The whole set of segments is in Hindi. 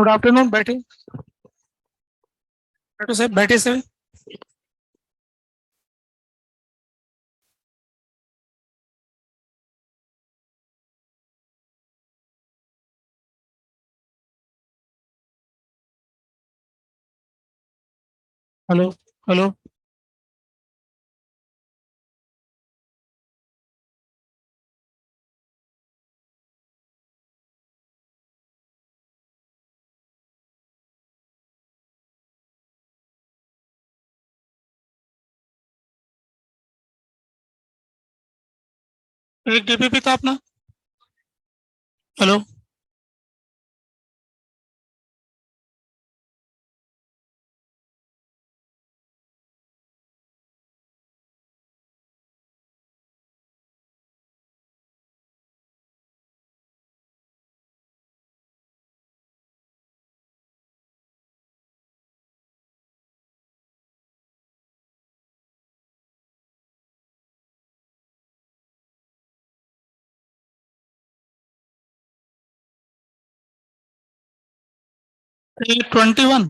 Good afternoon. बैठे बैठो साहब, बैठे सर। Hello hello. 1 DPP था अपना। हेलो। ये 21।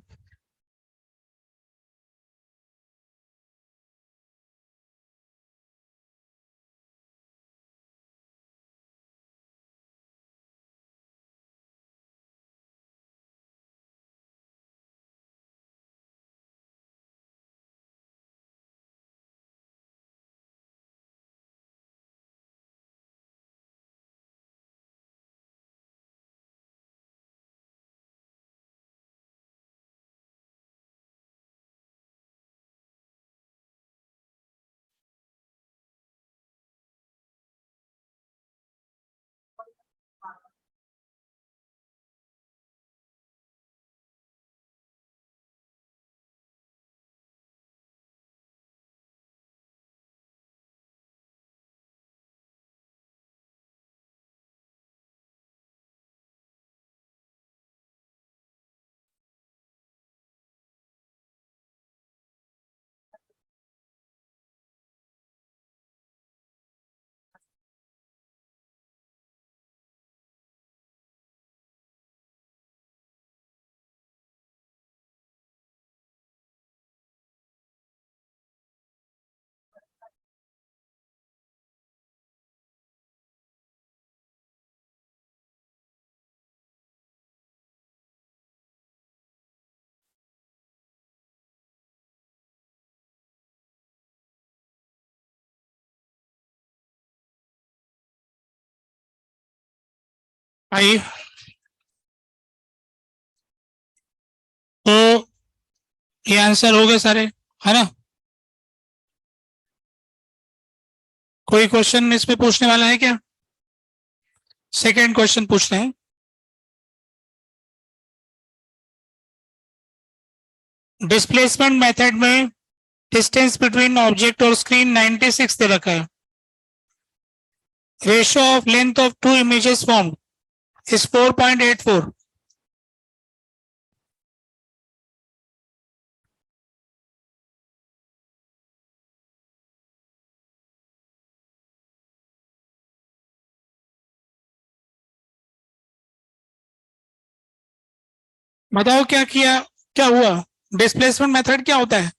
आइए, तो ये आंसर हो गए सारे, है ना? कोई क्वेश्चन इसमें पूछने वाला है क्या? सेकंड क्वेश्चन पूछते हैं। डिस्प्लेसमेंट मेथड में डिस्टेंस बिटवीन ऑब्जेक्ट और स्क्रीन 96 दे रखा है। Ratio of length of two images form is 4.84। बताओ क्या किया, क्या हुआ? डिस्प्लेसमेंट मेथड क्या होता है?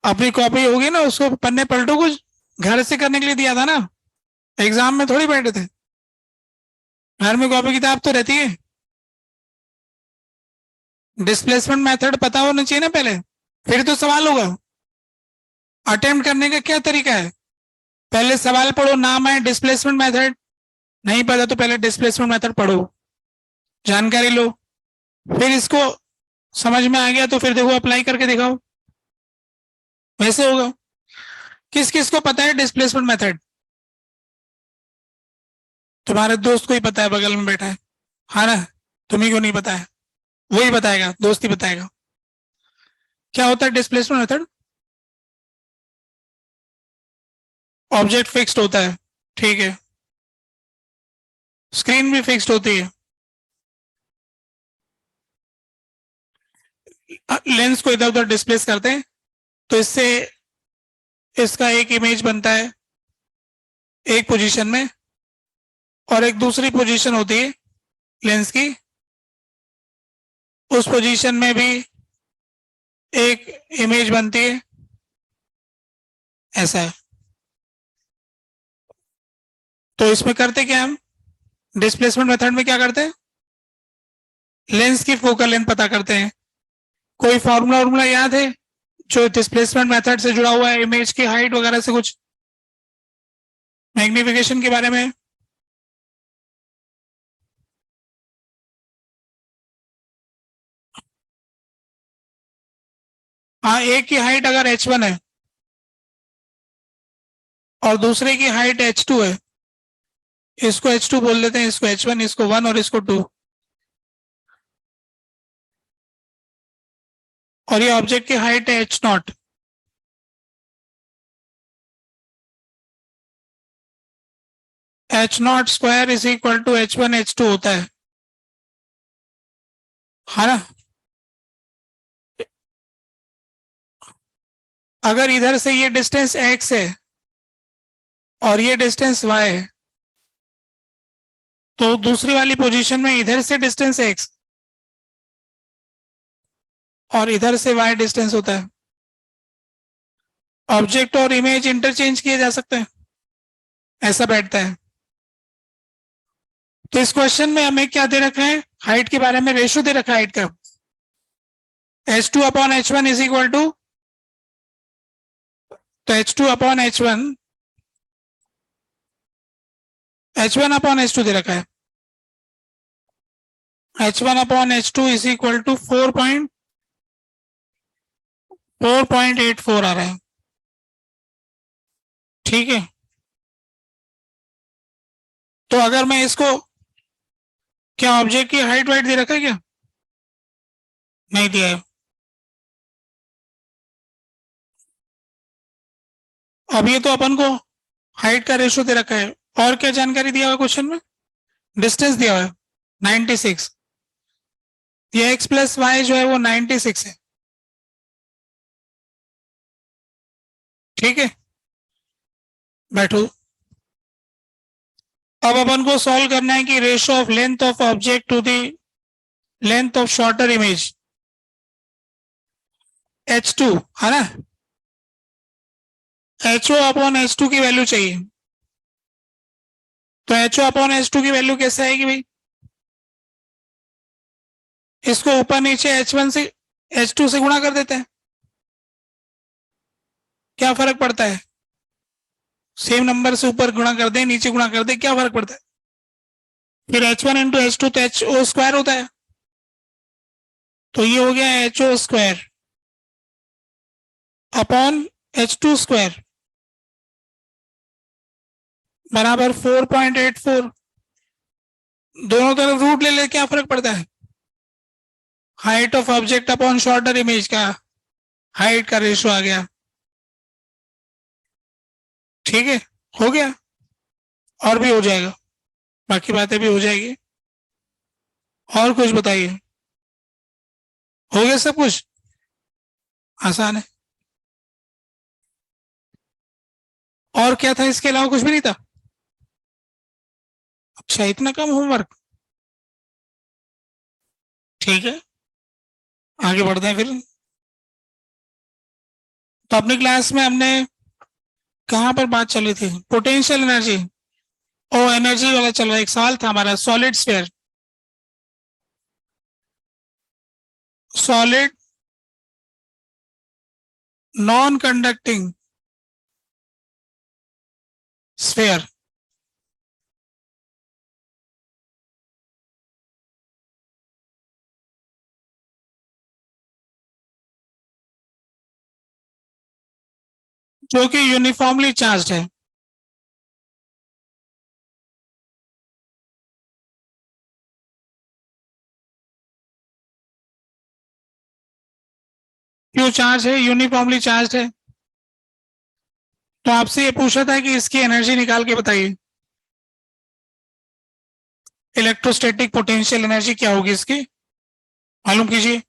अपनी कॉपी होगी ना, उसको पन्ने पलटो, कुछ घर से करने के लिए दिया था ना, एग्जाम में थोड़ी बैठे थे। घर में कॉपी किताब तो रहती है। डिस्प्लेसमेंट मेथड पता होना चाहिए ना पहले, फिर तो सवाल होगा। अटेम्प्ट करने का क्या तरीका है? पहले सवाल पढ़ो, नाम है डिस्प्लेसमेंट मेथड, नहीं पता तो पहले डिस्प्लेसमेंट मेथड पढ़ो, जानकारी लो, फिर इसको समझ में आ गया तो फिर देखो अप्लाई करके दिखाओ, वैसे होगा। किस किस को पता है डिस्प्लेसमेंट मेथड? तुम्हारे दोस्त को ही पता है, बगल में बैठा है, हाँ ना? तुम्हें क्यों नहीं पता है? वही बताएगा, दोस्त ही बताएगा। क्या होता है डिस्प्लेसमेंट मेथड? ऑब्जेक्ट फिक्स्ड होता है, ठीक है। स्क्रीन भी फिक्स्ड होती है। लेंस को इधर उधर डिस्प्लेस करते हैं तो इससे इसका एक इमेज बनता है, एक पोजीशन में, और एक दूसरी पोजीशन होती है लेंस की, उस पोजीशन में भी एक इमेज बनती है, ऐसा है। तो इसमें करते क्या हम, डिस्प्लेसमेंट मेथड में क्या करते हैं, लेंस की फोकल लेंथ पता करते हैं। कोई फॉर्मूला याद है जो डिस्प्लेसमेंट मेथड से जुड़ा हुआ है, इमेज की हाइट वगैरह से, कुछ मैग्निफिकेशन के बारे में? हाँ, एक की हाइट अगर h1 है और दूसरे की हाइट h2 है, इसको h2 बोल देते हैं, इसको h1, इसको 1 और इसको 2, और ये ऑब्जेक्ट की हाइट है h0। h0 square is equal to h1 h2 होता है ना। अगर इधर से ये डिस्टेंस x है और ये डिस्टेंस y है, तो दूसरी वाली पोजीशन में इधर से डिस्टेंस x और इधर से y डिस्टेंस होता है। ऑब्जेक्ट और इमेज इंटरचेंज किए जा सकते हैं, ऐसा बैठता है। तो इस क्वेश्चन में हमें क्या दे रखा है, हाइट के बारे में रेशियो दे रखा है हाइट का, h2 upon h1 is equal to, तो h2 upon h1 upon h2 दे रखा है, h1 upon h2 is equal to 4.84 आ रहा है, ठीक है। तो अगर मैं इसको, क्या ऑब्जेक्ट की हाइट वाइट दे रखा है क्या, नहीं दिया है। अब ये तो अपन को हाइट का रेशियो दे रखा है, और क्या जानकारी दिया हुआ क्वेश्चन में, डिस्टेंस दिया हुआ है 96, ये x प्लस वाई जो है वो 96 है, ठीक है। बैठो, अब अपन को सॉल्व करना है कि ratio of length of object to the length of shorter image h2 है ना, HO अपॉन h2 की वैल्यू चाहिए। तो HO अपॉन h2 की वैल्यू कैसे आएगी भाई, इसको ऊपर नीचे h1 से h2 से गुणा कर देते हैं, क्या फर्क पड़ता है, सेम नंबर से ऊपर गुणा कर दे नीचे गुणा कर दे, क्या फर्क पड़ता है। फिर h1 इंटू h2 तो HO स्क्वायर होता है, तो ये हो गया HO square upon h2 square बराबर 4.84, दोनों तरफ रूट ले ले, क्या फर्क पड़ता है, height of object upon shorter image का हाइट का रेशियो आ गया, ठीक है, हो गया। और भी हो जाएगा, बाकी बातें भी हो जाएगी। और कुछ बताइए, हो गया सब कुछ, आसान है। और क्या था, इसके अलावा कुछ भी नहीं था, अच्छा इतना कम होमवर्क, ठीक है, आगे बढ़ते हैं फिर। तो अपनी क्लास में हमने कहाँ पर बात चली थी, पोटेंशियल एनर्जी, ओ एनर्जी वाला चल रहा है, एक सवाल था हमारा, solid sphere, solid non conducting sphere, जो कि यूनिफॉर्मली चार्ज है, क्यों चार्ज है, यूनिफॉर्मली चार्ज है। तो आपसे ये पूछा था कि इसकी एनर्जी निकाल के बताइए, इलेक्ट्रोस्टैटिक पोटेंशियल एनर्जी क्या होगी इसकी, मालूम कीजिए।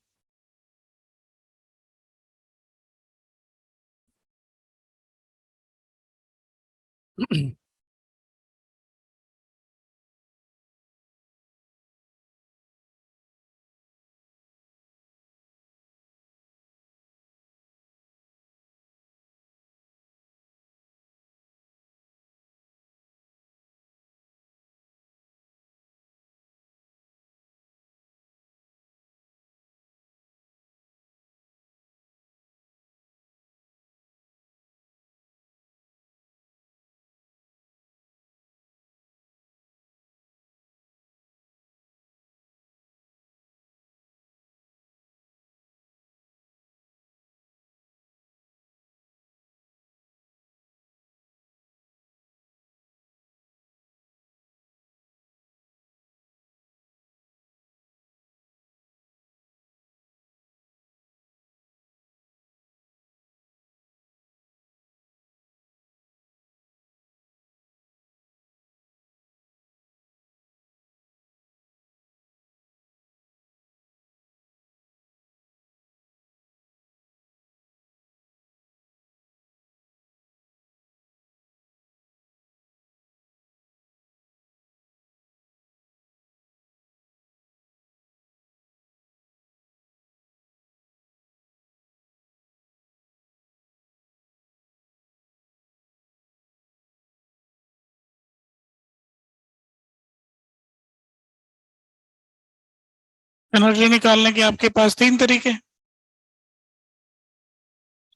एनर्जी निकालने के आपके पास 3 तरीके।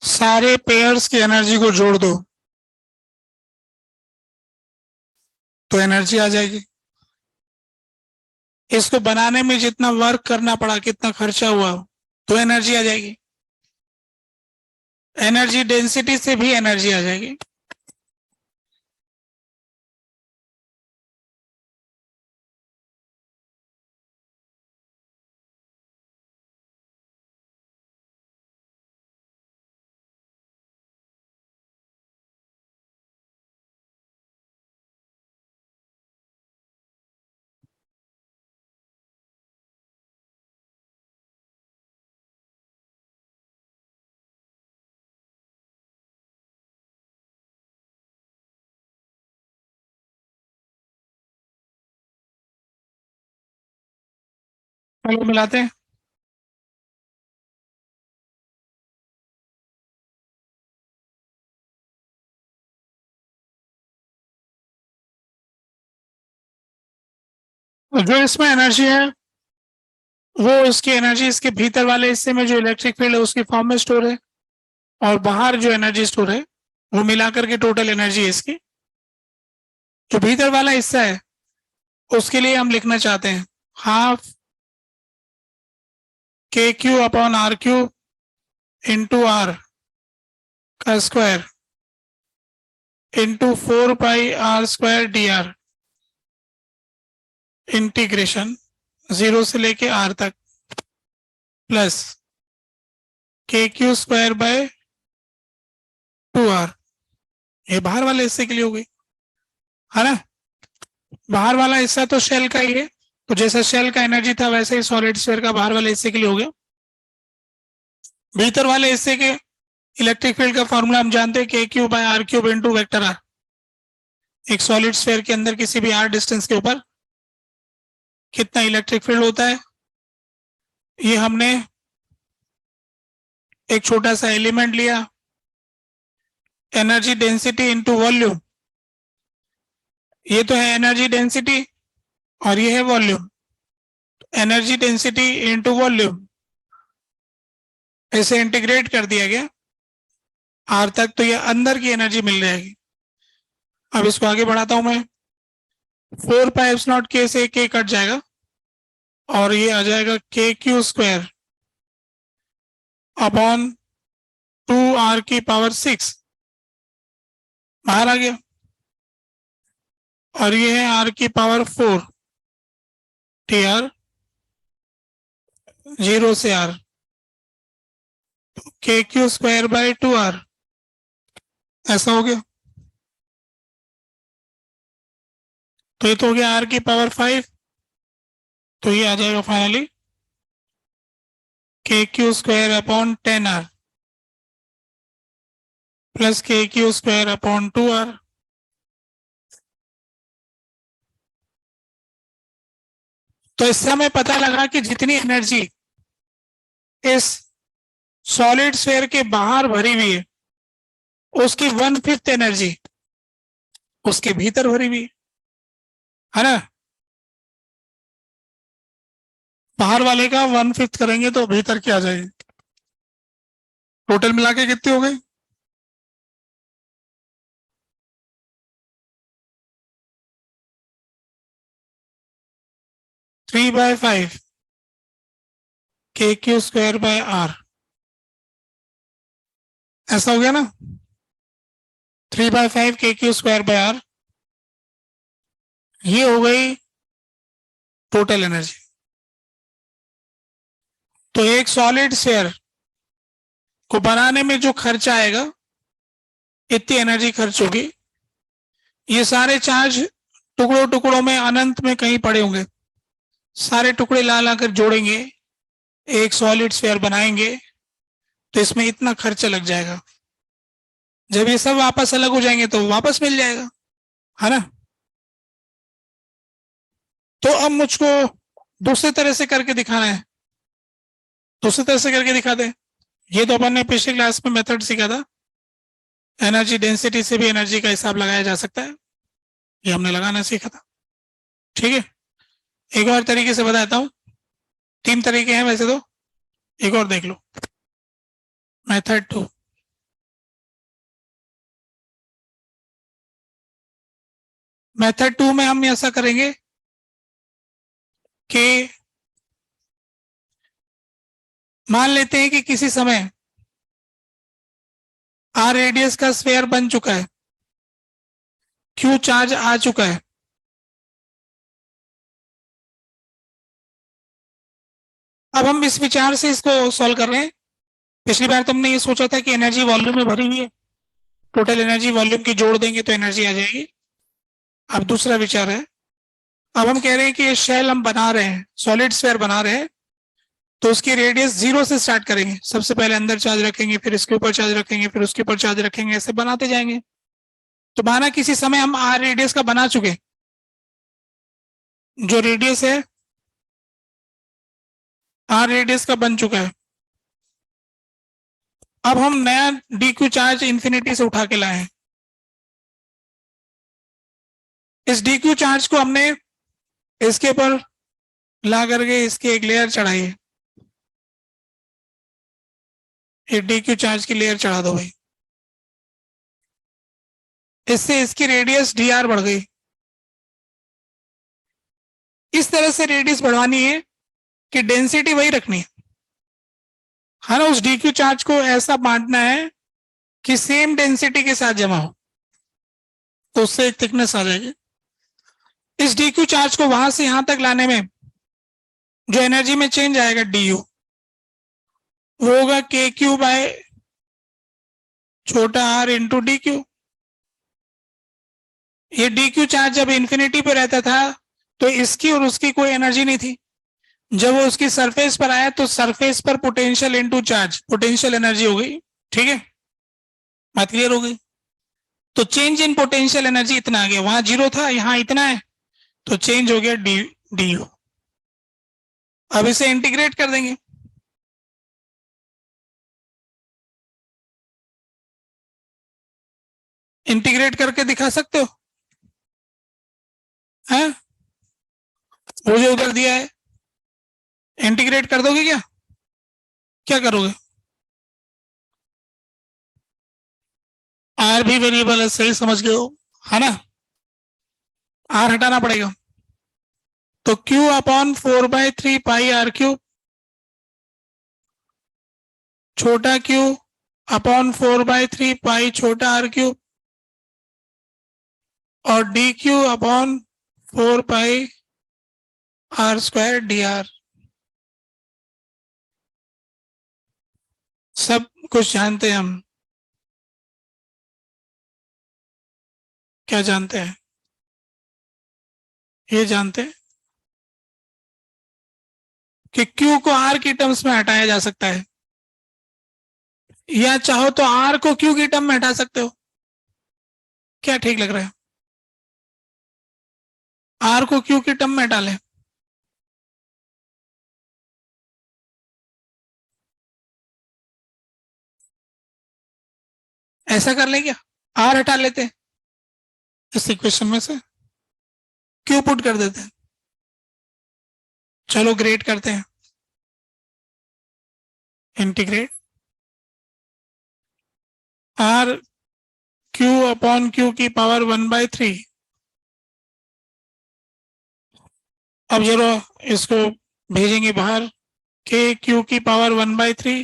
सारे पेयर्स की एनर्जी को जोड़ दो तो एनर्जी आ जाएगी। इसको बनाने में जितना वर्क करना पड़ा, कितना खर्चा हुआ, तो एनर्जी आ जाएगी। एनर्जी डेंसिटी से भी एनर्जी आ जाएगी। चलो मिलाते हैं। जो इसमें एनर्जी है वो उसकी एनर्जी इसके भीतर वाले हिस्से में जो इलेक्ट्रिक फील्ड है उसकी फॉर्म में स्टोर है, और बाहर जो एनर्जी स्टोर है वो मिलाकर के टोटल एनर्जी है इसकी। जो भीतर वाला हिस्सा है उसके लिए हम लिखना चाहते हैं half k q upon r q into r का square into 4 pi r² dr integration 0 से लेके r तक plus K Q square by 2r। ये बाहर वाले हिस्से के लिए हो गई, है ना। बाहर वाला हिस्सा तो शेल का ही है, तो जैसा शेल का एनर्जी था वैसे ही सॉलिड स्फीयर का बाहर वाले हिस्से के लिए हो गया। भीतर वाले हिस्से के इलेक्ट्रिक फील्ड का फॉर्मूला हम जानते हैं के q by r cube into vector r. एक सॉलिड स्फीयर के अंदर किसी भी आर डिस्टेंस के ऊपर कितना इलेक्ट्रिक फील्ड होता है, ये हमने एक छोटा सा एलिमेंट लिया, एनर्जी डेंसिटी इंटू वॉल्यूम। ये तो है एनर्जी डेंसिटी और ये है volume. Energy density into volume ऐसे इंटीग्रेट कर दिया गया आर तक, तो ये अंदर की एनर्जी मिल जाएगी। अब इसको आगे बढ़ाता हूं मैं। 4 पाई के से के कट जाएगा और ये आ जाएगा के क्यू स्क्वायर अपॉन 2r⁶ बाहर आ गया, और ये है r⁴ tr 0 से r के क्यू स्क्वायर बाय 2r ऐसा हो गया। तो ये तो हो गया r⁵, तो ये आ जाएगा फाइनली के Q square upon 10r plus K Q square upon 2r। तो इससे हमें पता लगा कि जितनी एनर्जी इस सॉलिड स्फीयर के बाहर भरी हुई है उसकी 1/5 एनर्जी उसके भीतर भरी हुई है ना। बाहर वाले का 1/5 करेंगे तो भीतर क्या आ जाएगी। टोटल मिला के कितनी हो गई, 3/5 के क्यू स्क्वायर बाय आर ऐसा हो गया ना। 3/5 के क्यू स्क्वायर बाय आर, ये हो गई टोटल एनर्जी। तो एक सॉलिड स्फीयर को बनाने में जो खर्चा आएगा इतनी एनर्जी खर्च होगी। ये सारे चार्ज टुकड़ों टुकड़ों में अनंत में कहीं पड़े होंगे, सारे टुकड़े ला ला कर जोड़ेंगे, एक सॉलिड स्फीयर बनाएंगे, तो इसमें इतना खर्चा लग जाएगा। जब ये सब वापस अलग हो जाएंगे तो वापस मिल जाएगा, है ना। तो अब मुझको दूसरी तरह से करके दिखाना है, दूसरी तरह से करके दिखा दे। ये तो अपन ने पिछली क्लास में मेथड सीखा था, एनर्जी डेंसिटी से भी एनर्जी का हिसाब लगाया जा सकता है, ये हमने लगाना सीखा था। ठीक है, एक और तरीके से बताता हूं। तीन तरीके हैं वैसे तो, एक और देख लो। मेथड 2, मेथड 2 में हम ऐसा करेंगे कि मान लेते हैं कि किसी समय आर रेडियस का स्फीयर बन चुका है, क्यू चार्ज आ चुका है। अब हम इस विचार से इसको सॉल्व कर रहे हैं। पिछली बार तुमने ये सोचा था कि एनर्जी वॉल्यूम में भरी हुई है, टोटल एनर्जी वॉल्यूम की जोड़ देंगे तो एनर्जी आ जाएगी। अब दूसरा विचार है, अब हम कह रहे हैं कि ये शेल हम बना रहे हैं, सॉलिड स्फीयर बना रहे हैं, तो उसकी रेडियस 0 से स्टार्ट करेंगे। सबसे पहले अंदर चार्ज रखेंगे, फिर इसके ऊपर चार्ज रखेंगे, फिर उसके ऊपर चार्ज रखेंगे, ऐसे बनाते जाएंगे। तो माना किसी समय हम आर रेडियस का बना चुके, जो रेडियस है आर रेडियस का बन चुका है। अब हम नया डी क्यू चार्ज इंफिनिटी से उठा के लाए हैं। इस डी क्यू चार्ज को हमने इसके ऊपर ला करके इसकी एक लेयर चढ़ाई है। ये डी क्यू चार्ज की लेयर चढ़ा दो भाई, इससे इसकी रेडियस डी आर बढ़ गई। इस तरह से रेडियस बढ़वानी है कि डेंसिटी वही रखनी है ना। उस डी क्यू चार्ज को ऐसा बांटना है कि सेम डेंसिटी के साथ जमा हो, तो उससे एक थिकनेस आ जाएगी। इस डी क्यू चार्ज को वहां से यहां तक लाने में जो एनर्जी में चेंज आएगा डी यू, वो होगा के क्यू बाय छोटा आर इंटू डी क्यू। ये डी क्यू चार्ज जब इंफिनिटी पे रहता था तो इसकी और उसकी कोई एनर्जी नहीं थी। जब वो उसकी सरफेस पर आया तो सरफेस पर potential into charge, potential energy हो गई। ठीक है, बात क्लियर हो गई। तो चेंज इन पोटेंशियल एनर्जी इतना आ गया, वहां 0 था, यहां इतना है, तो चेंज हो गया डी यू। अब इसे इंटीग्रेट कर देंगे। इंटीग्रेट करके दिखा सकते हो? हैं? वो जो उधर दिया है इंटीग्रेट कर दोगे क्या? क्या करोगे? आर भी वेरिएबल है, सही समझ गए हो, है ना। आर हटाना पड़ेगा, तो Q upon 4/3 pi r cube, छोटा Q अपॉन 4/3 पाई छोटा आर क्यूब, और d q upon 4 pi r square d r. सब कुछ जानते हैं हम। क्या जानते हैं? ये जानते हैं कि Q को R की टर्म्स में हटाया जा सकता है, या चाहो तो R को Q की टर्म में हटा सकते हो। क्या ठीक लग रहा है? R को Q की टर्म में हटा लें। ऐसा कर लें क्या? R हटा लेते हैं इस इक्वेशन में से, Q पुट कर देते हैं। चलो ग्रेड करते हैं। Integrate R Q upon Q की पावर 1/3। अब जरा इसको भेजेंगे बाहर, के Q की पावर 1/3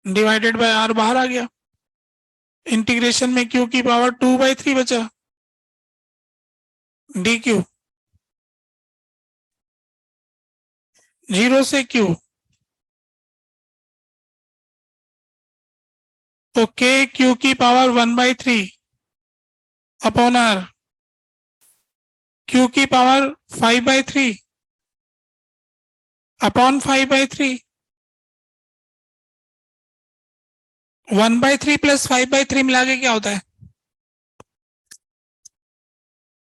डिवाइडेड बाय R बाहर आ गया। इंटीग्रेशन में Q की पावर 2/3 बचा, डी क्यू 0 से Q, तो के Q की पावर 1/3 अपॉन R, Q की पावर 5/3 अपॉन 5/3। 1/3 प्लस 5/3 मिला के क्या होता है?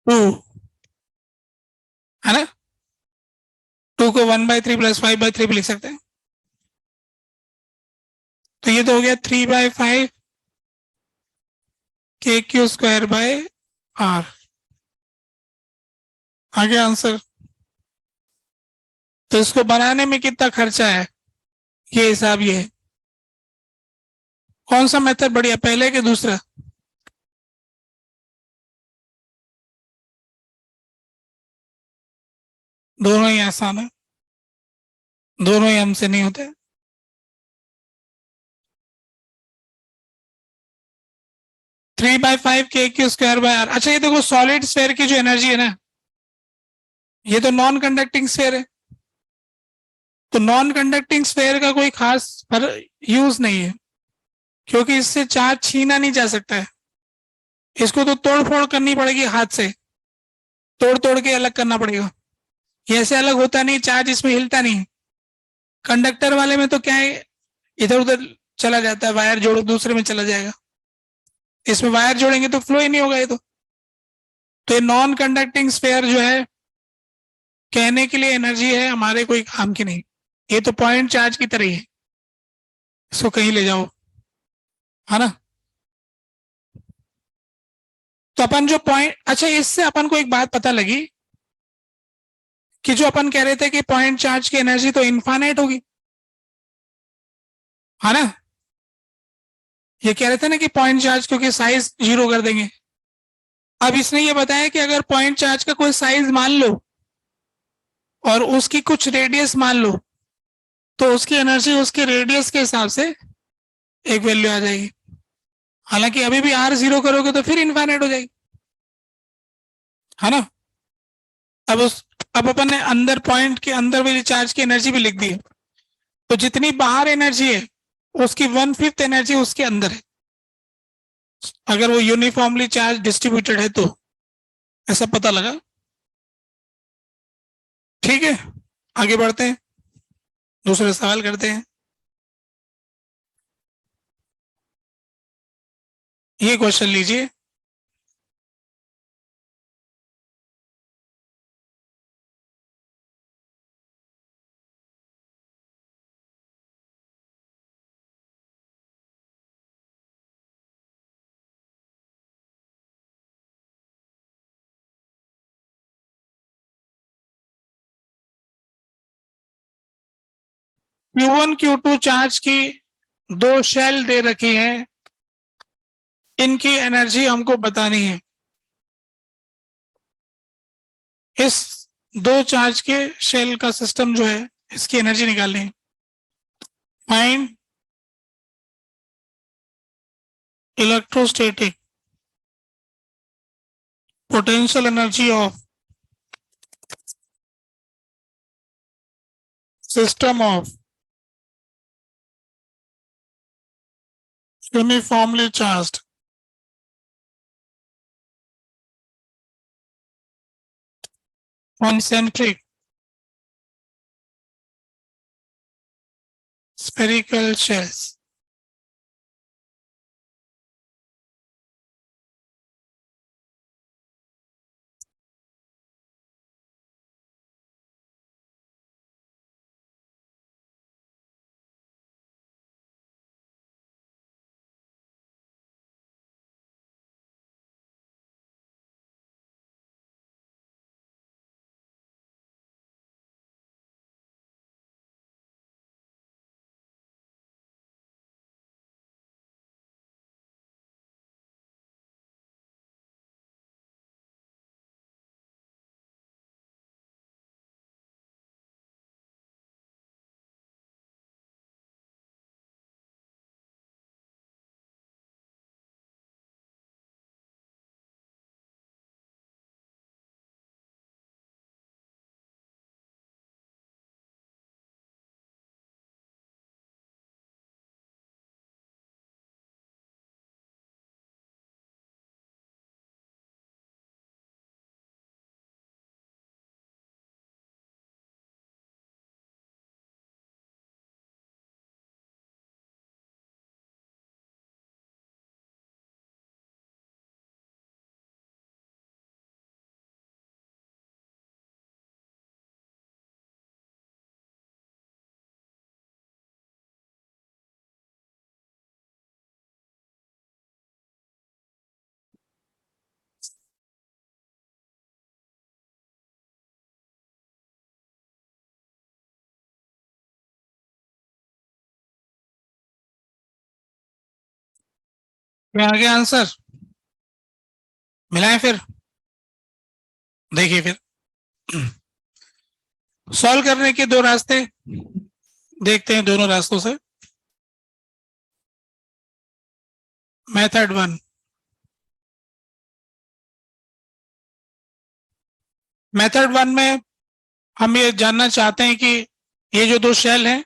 2, है ना। 2 को 1/3 प्लस 5/3 भी लिख सकते हैं। तो ये तो हो गया 3/5 के क्यू स्क्वायर बाय आर। आ गया आंसर। तो इसको बनाने में कितना खर्चा है, ये हिसाब ये है। कौन सा मेथड बढ़िया, पहले कि दूसरा? दोनों ही आसान है, दोनों ही हमसे नहीं होते। 3/5 k² बाय r। अच्छा ये देखो, सॉलिड स्फेयर की जो एनर्जी है ना, ये तो नॉन कंडक्टिंग स्फेयर है, तो नॉन कंडक्टिंग स्फेयर का कोई खास यूज नहीं है, क्योंकि इससे चार्ज छीना नहीं जा सकता है। इसको तो तोड़ फोड़ करनी पड़ेगी, हाथ से तोड़ तोड़ के अलग करना पड़ेगा। ये ऐसे अलग होता नहीं, चार्ज इसमें हिलता नहीं। कंडक्टर वाले में तो क्या है, इधर उधर चला जाता है, वायर जोड़ो दूसरे में चला जाएगा। इसमें वायर जोड़ेंगे तो फ्लो ही नहीं होगा ये तो ये नॉन कंडक्टिंग स्फेयर जो है, कहने के लिए एनर्जी है, हमारे कोई काम की नहीं। ये तो पॉइंट चार्ज की तरह ही है, इसको कहीं ले जाओ, है ना। तो अपन जो पॉइंट, अच्छा इससे अपन को एक बात पता लगी कि जो अपन कह रहे थे कि पॉइंट चार्ज की एनर्जी तो इनफाइनाइट होगी, है ना। ये कह रहे थे ना कि पॉइंट चार्ज क्योंकि साइज जीरो कर देंगे। अब इसने ये बताया कि अगर पॉइंट चार्ज का कोई साइज मान लो और उसकी कुछ रेडियस मान लो, तो उसकी एनर्जी उसके रेडियस के हिसाब से एक वैल्यू आ जाएगी। हालांकि अभी भी आर जीरो करोगे तो फिर इनफाइनाइट हो जाएगी, है ना। अब उस अब अपन ने अंदर पॉइंट के अंदर वाली चार्ज की एनर्जी भी लिख दी है, तो जितनी बाहर एनर्जी है उसकी 1/5 एनर्जी उसके अंदर है, अगर वो यूनिफॉर्मली चार्ज डिस्ट्रीब्यूटेड है तो। ऐसा पता लगा। ठीक है, आगे बढ़ते हैं, दूसरे सवाल करते हैं। ये क्वेश्चन लीजिए। Q1 Q2 चार्ज की दो शेल दे रखी हैं, इनकी एनर्जी हमको बतानी है। इस दो चार्ज के शेल का सिस्टम जो है, इसकी एनर्जी निकालनी है। Find electrostatic potential energy of system of uniformly charged concentric spherical shells। क्या आ गया आंसर? मिलाएं फिर, देखिए फिर सॉल्व करने के दो रास्ते देखते हैं, दोनों रास्तों से। मेथड वन, मेथड वन में हम ये जानना चाहते हैं कि ये जो दो शेल हैं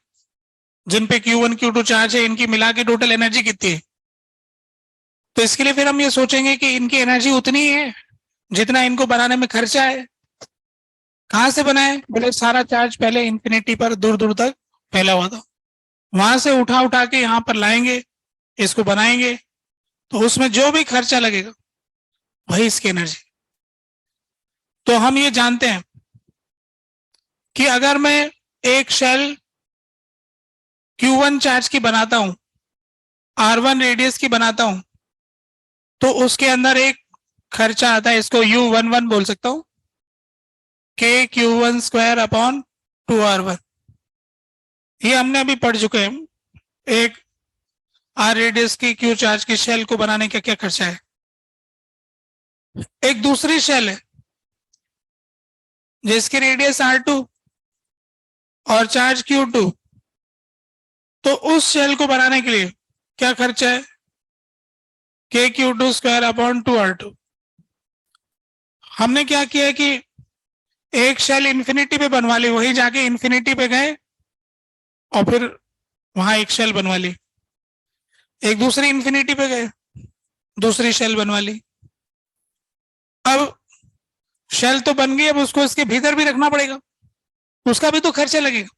जिन पे Q1 Q2 चार्ज है, इनकी मिला के टोटल एनर्जी कितनी है। तो इसके लिए फिर हम ये सोचेंगे कि इनकी एनर्जी उतनी ही है जितना इनको बनाने में खर्चा है। कहां से बनाए? बोले सारा चार्ज पहले इंफिनिटी पर दूर दूर तक फैला हुआ था, वहां से उठा उठा के यहाँ पर लाएंगे, इसको बनाएंगे, तो उसमें जो भी खर्चा लगेगा वही इसकी एनर्जी। तो हम ये जानते हैं कि अगर मैं एक शेल Q1 चार्ज की बनाता हूं, R1 रेडियस की बनाता हूं, तो उसके अंदर एक खर्चा आता है, इसको U11 बोल सकता हूं, K Q1 square upon 2R1। ये हमने अभी पढ़ चुके हैं, एक R रेडियस की Q चार्ज की शेल को बनाने का क्या खर्चा है। एक दूसरी शेल है जिसकी रेडियस R2 और चार्ज Q2, तो उस शेल को बनाने के लिए क्या खर्चा है? K Q2 square upon 2R2। हमने क्या किया कि एक शेल इंफिनिटी पे बनवा ली, वही जाके इंफिनिटी पे गए और फिर वहां एक शेल बनवा ली, एक दूसरी इंफिनिटी पे गए, दूसरी शेल बनवा ली। अब शेल तो बन गई, अब उसको इसके भीतर भी रखना पड़ेगा, उसका भी तो खर्चा लगेगा।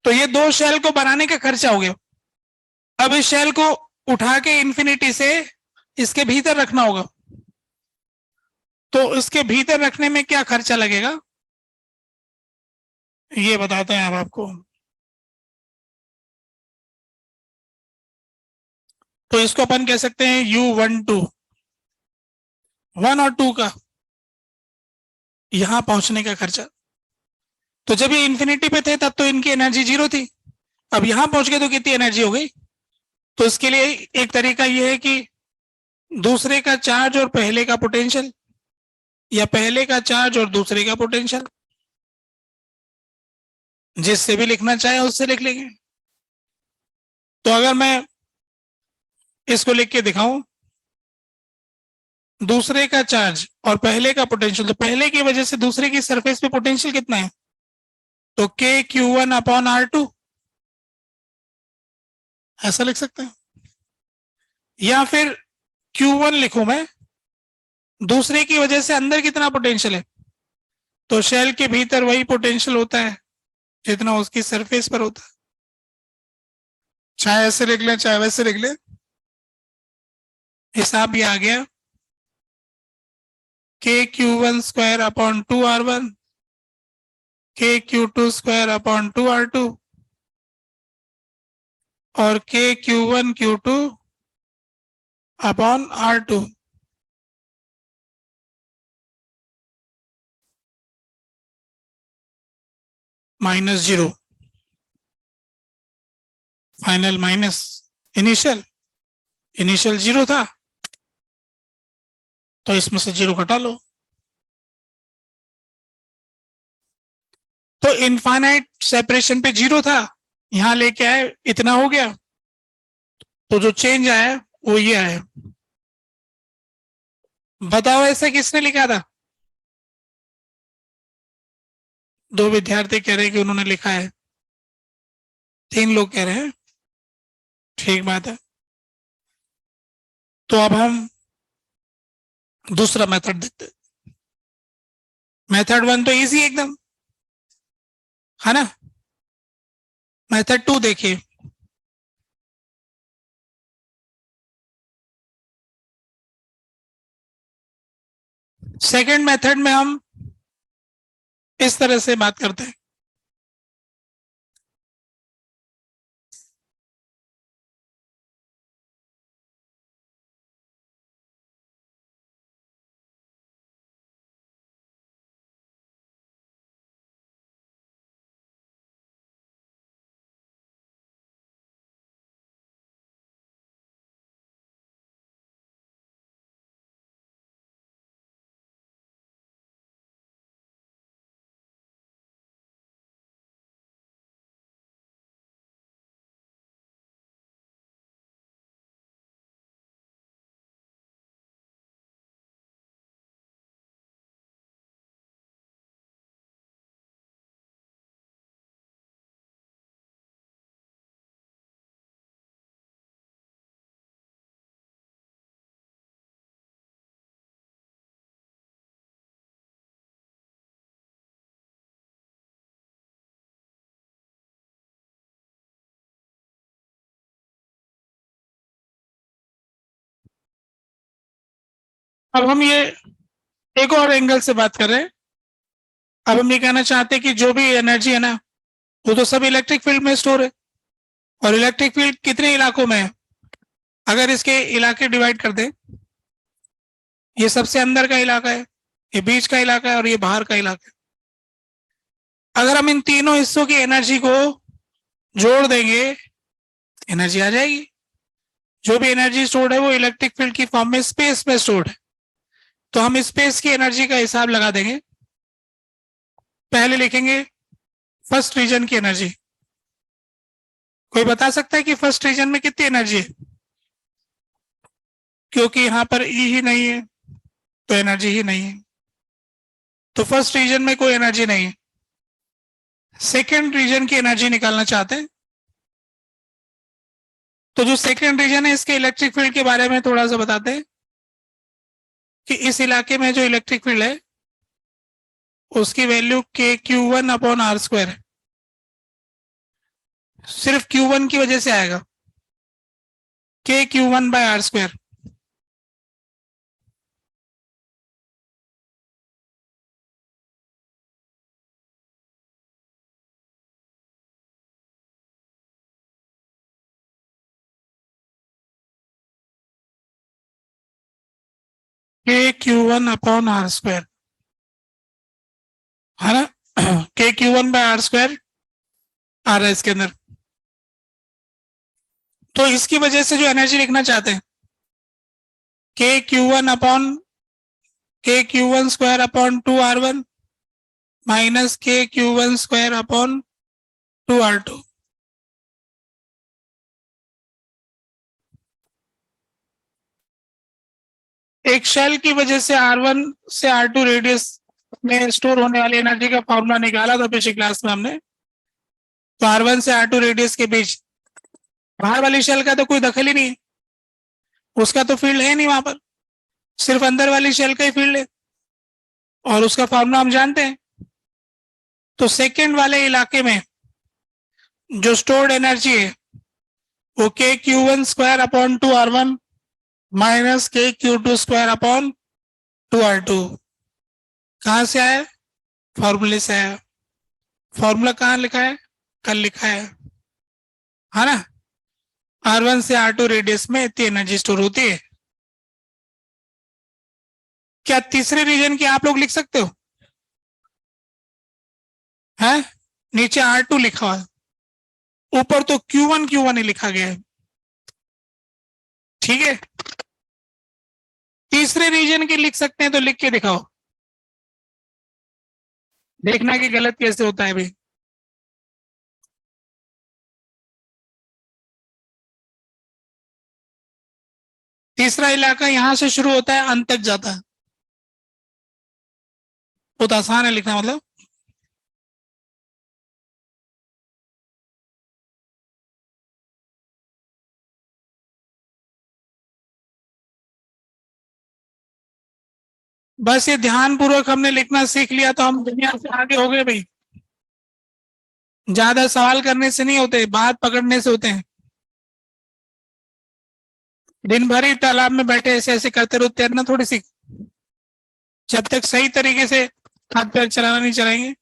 तो ये दो शेल को बनाने का खर्चा हो गया। अब इस शेल को उठा के इंफिनिटी से इसके भीतर रखना होगा, तो इसके भीतर रखने में क्या खर्चा लगेगा ये बताते हैं अब आपको। तो इसको अपन कह सकते हैं U12, 1 और 2 का यहां पहुंचने का खर्चा। तो जब ये इंफिनिटी पे थे तब तो इनकी एनर्जी 0 थी, अब यहां पहुंच गए तो कितनी एनर्जी हो गई। तो इसके लिए एक तरीका यह है कि दूसरे का चार्ज और पहले का पोटेंशियल, या पहले का चार्ज और दूसरे का पोटेंशियल, जिससे भी लिखना चाहे उससे लिख लेंगे। तो अगर मैं इसको लिख के दिखाऊं, दूसरे का चार्ज और पहले का पोटेंशियल, तो पहले की वजह से दूसरे की सरफेस पे पोटेंशियल कितना है, तो K Q1 अपॉन R2, ऐसा लिख सकते हैं। या फिर Q1 लिखूं मैं, दूसरे की वजह से अंदर कितना पोटेंशियल है, तो शेल के भीतर वही पोटेंशियल होता है जितना उसकी सरफेस पर होता है। चाहे ऐसे लिख लें चाहे वैसे लिख लें, हिसाब ये आ गया। K Q1 square upon 2R1, K Q2 square upon 2R2 और K Q1 Q2 upon R2। -0, final minus initial, initial 0 था तो इसमें से 0 घटा लो। तो इनफाइनाइट सेपरेशन पे 0 था, यहां लेके आए इतना हो गया, तो जो चेंज आया वो ये आया। बताओ ऐसे किसने लिखा था? दो विद्यार्थी कह रहे हैं कि उन्होंने लिखा है, 3 लोग कह रहे हैं, ठीक बात है। तो अब हम दूसरा मेथड देखते हैं। मेथड 1 तो इजी एकदम है ना। मेथड 2 देखिए। सेकंड मेथड में हम इस तरह से बात करते हैं। अब हम ये एक और एंगल से बात कर रहे हैं। अब हम ये कहना चाहते हैं कि जो भी एनर्जी है ना, वो तो सब इलेक्ट्रिक फील्ड में स्टोर है। और इलेक्ट्रिक फील्ड कितने इलाकों में है? अगर इसके इलाके डिवाइड कर दें, ये सबसे अंदर का इलाका है, ये बीच का इलाका है और ये बाहर का इलाका है। अगर हम इन तीनों हिस्सों की एनर्जी को जोड़ देंगे, एनर्जी आ जाएगी। जो भी एनर्जी स्टोर्ड है वो इलेक्ट्रिक फील्ड की फॉर्म में स्पेस में स्टोर्ड है। तो हम स्पेस की एनर्जी का हिसाब लगा देंगे। पहले लिखेंगे फर्स्ट रीजन की एनर्जी। कोई बता सकता है कि फर्स्ट रीजन में कितनी एनर्जी है? क्योंकि यहां पर ई ही नहीं है तो एनर्जी ही नहीं है, तो फर्स्ट रीजन में कोई एनर्जी नहीं है। सेकेंड रीजन की एनर्जी निकालना चाहते हैं, तो जो सेकेंड रीजन है इसके इलेक्ट्रिक फील्ड के बारे में थोड़ा सा बताते हैं कि इस इलाके में जो इलेक्ट्रिक फील्ड है उसकी वैल्यू KQ1/R² है। सिर्फ Q1 की वजह से आएगा, KQ1/R²। KQ1/R², है ना? KQ1/R² आ रहा है इसके अंदर। तो इसकी वजह से जो एनर्जी लिखना चाहते हैं, KQ1/2R1 माइनस KQ1/2R2। एक शेल की वजह से R1 से R2 रेडियस में स्टोर होने वाली एनर्जी का फॉर्मूला निकाला था पिछली क्लास में हमने। तो R1 से R2 रेडियस के बीच बाहर वाली शेल का तो कोई दखल ही नहीं है, उसका तो फील्ड है नहीं वहां पर, सिर्फ अंदर वाली शेल का ही फील्ड है और उसका फॉर्मूला हम जानते हैं। तो सेकेंड वाले इलाके में जो स्टोर्ड एनर्जी है वो KQ1/2R1 माइनस KQ2/2R2। कहां से आया? फॉर्मूले से आया। फॉर्मूला कहां लिखा है? कल लिखा है ना? R1 से R2 रेडियस में इतनी एनर्जी स्टोर होती है। क्या तीसरे रीजन की आप लोग लिख सकते हो? है नीचे R2 लिखा हुआ है, ऊपर तो Q1 ही लिखा गया है। ठीक है, तीसरे रीजन की लिख सकते हैं तो लिख के दिखाओ, देखना कि गलत कैसे होता है भाई। तीसरा इलाका यहां से शुरू होता है, अंत तक जाता है। बहुत आसान है लिखना, मतलब बस ये ध्यान पूर्वक हमने लिखना सीख लिया तो हम दुनिया से आगे हो गए भाई। ज्यादा सवाल करने से नहीं होते, बात पकड़ने से होते हैं। दिन भर ही तालाब में बैठे ऐसे ऐसे करते रहो, तैरना थोड़ी सीख। जब तक सही तरीके से हाथ पैर चलाना नहीं चलाएंगे,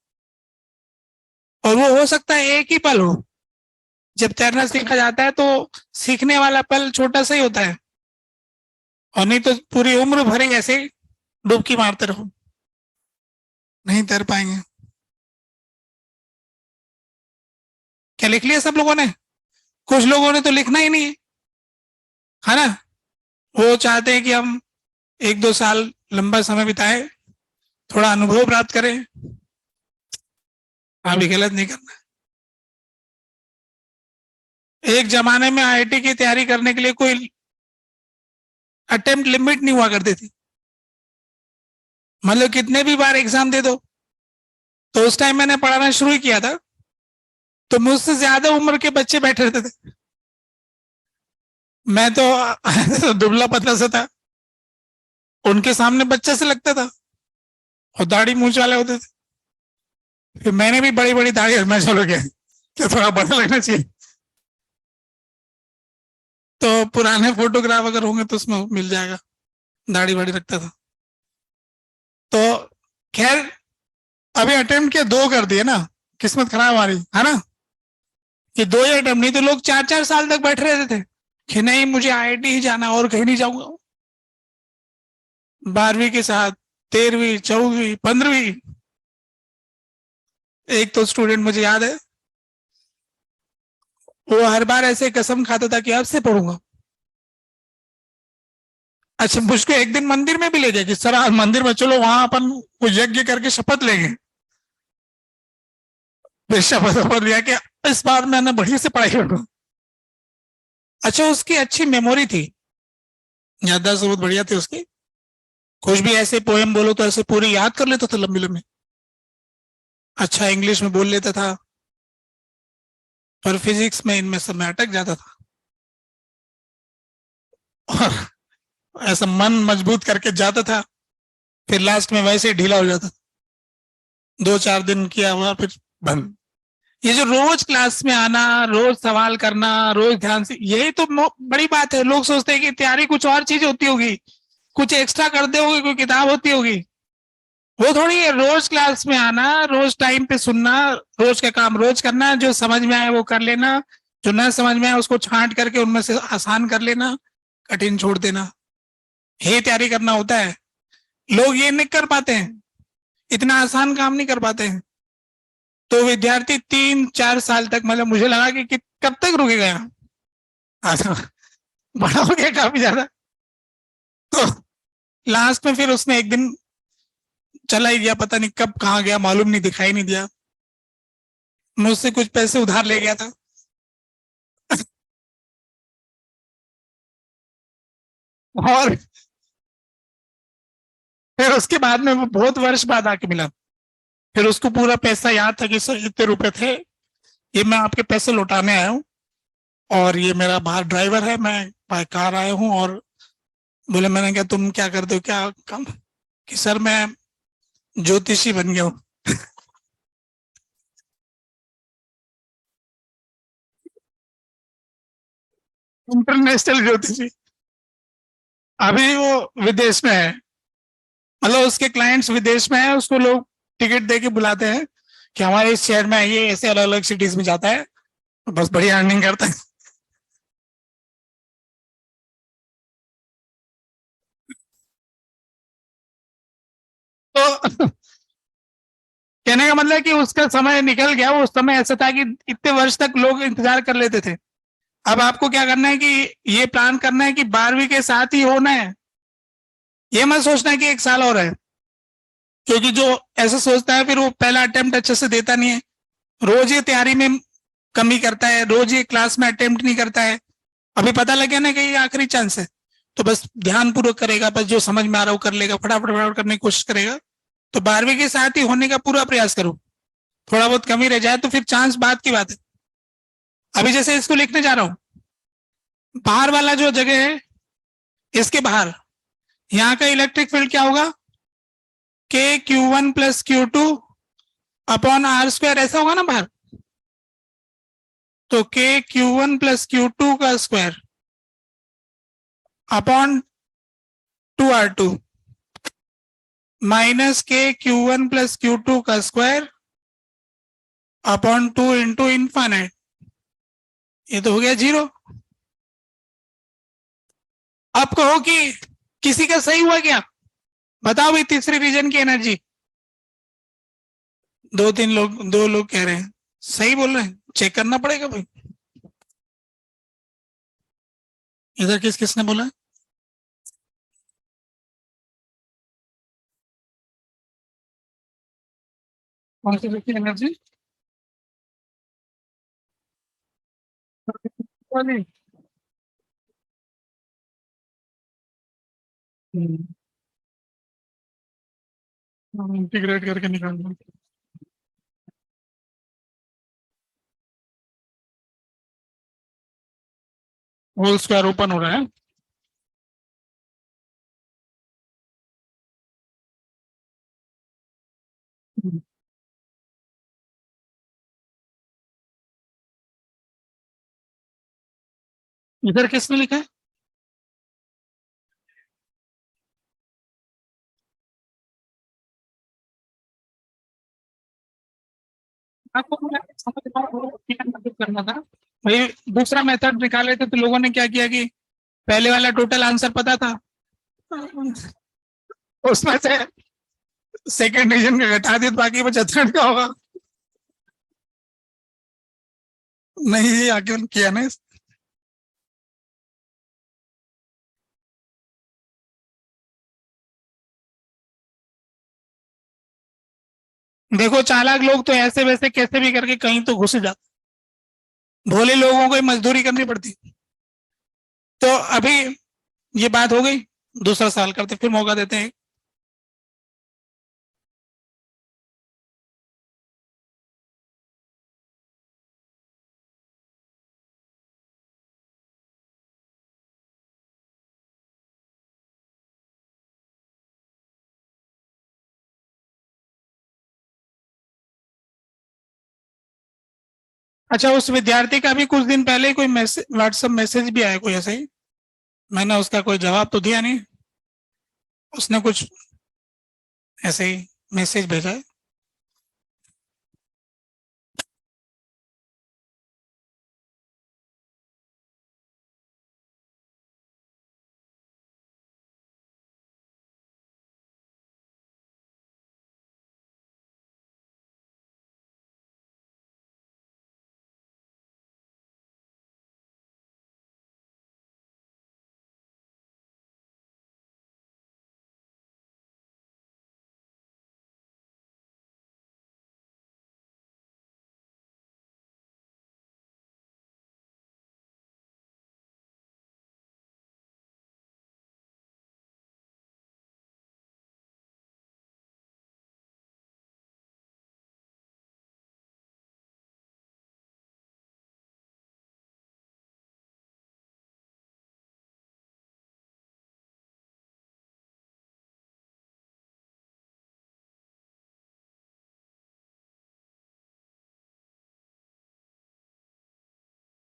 और वो हो सकता है एक ही पल हो, जब तैरना सीखा जाता है तो सीखने वाला पल छोटा सा ही होता है, और नहीं तो पूरी उम्र भर ही ऐसे डुबकी मारते रहो, नहीं तैर पाएंगे। क्या लिख लिया सब लोगों ने? कुछ लोगों ने तो लिखना ही नहीं है ना? वो चाहते हैं कि हम 1-2 साल लंबा समय बिताए, थोड़ा अनुभव प्राप्त करें। अभी गलत नहीं करना। एक जमाने में IIT की तैयारी करने के लिए कोई अटेम्प्ट लिमिट नहीं हुआ करती थी, मतलब कितने भी बार एग्जाम दे दो। तो उस टाइम मैंने पढ़ाना शुरू किया था तो मुझसे ज्यादा उम्र के बच्चे बैठे रहते थे। मैं तो दुबला पतला सा था, उनके सामने बच्चा से लगता था, और दाढ़ी मूंछ वाले होते थे। फिर मैंने भी बड़ी बड़ी दाढ़ी, मैं चलो गया तो थोड़ा बड़ा लगना चाहिए, तो पुराने फोटोग्राफ अगर होंगे तो उसमें मिल जाएगा, दाढ़ी वाड़ी रखता था। खैर अभी अटेम्प्ट किया, 2 कर दिए ना, किस्मत खराब हमारी, है ना, कि 2 ही अटेम्प्ट, नहीं तो लोग 4-4 साल तक बैठे रहते थे कि नहीं मुझे आईआईटी ही जाना और कहीं नहीं जाऊंगा। 12वीं के साथ 13वीं 14वीं 15वीं, एक तो स्टूडेंट मुझे याद है, वो हर बार ऐसे कसम खाता था कि अब से पढ़ूंगा। अच्छा, मुझको एक दिन मंदिर में भी ले गया कि सर आज मंदिर में चलो, वहां अपन कुछ यज्ञ करके शपथ लेंगे। फिर शपथ लिया कि इस बार मैंने बढ़िया से पढ़ाई करूंगा। अच्छा, उसकी अच्छी मेमोरी थी, याददाश्त बहुत बढ़िया थी उसकी, कुछ भी ऐसे पोएम बोलो तो ऐसे पूरी याद कर लेता था लंबी लंबी। अच्छा इंग्लिश में बोल लेता था, पर फिजिक्स में इनमें सब में अटक जाता था। और ऐसा मन मजबूत करके जाता था, फिर लास्ट में वैसे ही ढीला हो जाता था। 2-4 दिन किया हुआ फिर बंद। ये जो रोज क्लास में आना, रोज सवाल करना, रोज ध्यान से, यही तो बड़ी बात है। लोग सोचते हैं कि तैयारी कुछ और चीज होती होगी, कुछ एक्स्ट्रा करते होगे, कोई किताब होती होगी। वो थोड़ी है, रोज क्लास में आना, रोज टाइम पे सुनना, रोज का काम रोज करना, जो समझ में आए वो कर लेना, जो ना समझ में आए उसको छांट करके उनमें से आसान कर लेना, कठिन छोड़ देना, ये तैयारी करना होता है। लोग ये नहीं कर पाते हैं, इतना आसान काम नहीं कर पाते हैं। तो विद्यार्थी 3-4 साल तक, मतलब मुझे लगा कि कब तक रुकेगा यहाँ। अच्छा, बड़ा हो गया काफी ज्यादा। तो लास्ट में फिर उसने एक दिन चला ही गया, पता नहीं कब कहाँ गया, मालूम नहीं, दिखाई नहीं दिया। मुझसे कुछ पैसे उधार ले गया था। और फिर उसके बाद में वो बहुत वर्ष बाद आके मिला। फिर उसको पूरा पैसा याद था कि सर इतने रुपए थे, ये मैं आपके पैसे लौटाने आया हूँ, और ये मेरा बाहर ड्राइवर है, मैं बाय कार आया हूँ। और बोले, मैंने कहा तुम क्या करते हो, क्या काम, कि सर मैं ज्योतिषी बन गया हूँ। इंटरनेशनल ज्योतिषी। अभी वो विदेश में है, मतलब उसके क्लाइंट्स विदेश में है, उसको लोग टिकट दे के बुलाते हैं कि हमारे इस शहर में आइए, ऐसे अलग अलग सिटीज में जाता है, बस बढ़िया अर्निंग करता है। तो कहने का मतलब कि उसका समय निकल गया। वो उस समय ऐसा था कि इतने वर्ष तक लोग इंतजार कर लेते थे। अब आपको क्या करना है कि ये प्लान करना है कि 12वीं के साथ ही होना है। ये मत सोचना है कि 1 साल और है, क्योंकि जो ऐसा सोचता है फिर वो पहला अटेम्प्ट अच्छे से देता नहीं है, रोज ये तैयारी में कमी करता है, रोज ये क्लास में अटेम्प्ट नहीं करता है। अभी पता लगे ना कि ये आखिरी चांस है, तो बस ध्यान पूर्वक करेगा, बस जो समझ में आ रहा है वो कर लेगा, फटाफट फटाफट करने की कोशिश करेगा। तो 12वीं के साथ ही होने का पूरा प्रयास करो। थोड़ा बहुत कमी रह जाए तो फिर चांस बात की बात है। अभी जैसे इसको लिखने जा रहा हूँ, बाहर वाला जो जगह है, इसके बाहर यहाँ का इलेक्ट्रिक फील्ड क्या होगा, k q1 + q2 upon r², ऐसा होगा ना बाहर। तो k q1 + q2 का square upon 2r2 minus k q1 + q2 का स्क्वायर अपॉन 2 × ये तो हो गया 0। अब कहो कि किसी का सही हुआ क्या, बताओ भाई तीसरे रीजन की एनर्जी। 2-3 लोग, 2 लोग कह रहे हैं सही बोल रहे हैं, चेक करना पड़ेगा भाई। इधर किस किसने बोला। कौन सी की एनर्जी वाली। इंटीग्रेट करके निकाल दो। होल स्क्वायर ओपन हो रहा है। इधर किसने लिखा है। आपको समझ करना था भाई। दूसरा मेथड निकाले थे तो लोगों ने क्या किया कि पहले वाला टोटल आंसर पता था, उसमें से सेकंड रीजन का घटा दिया तो बाकी 75 का होगा। नहीं ये आगे किया ना। देखो चालाक लोग तो ऐसे वैसे कैसे भी करके कहीं तो घुस जाते, भोले लोगों को मजदूरी करनी पड़ती। तो अभी ये बात हो गई, दूसरा सवाल करते फिर मौका देते हैं। अच्छा उस विद्यार्थी का भी कुछ दिन पहले कोई मैसेज, व्हाट्सएप मैसेज भी आया कोई ऐसे ही, मैंने उसका कोई जवाब तो दिया नहीं, उसने कुछ ऐसे ही मैसेज भेजा है।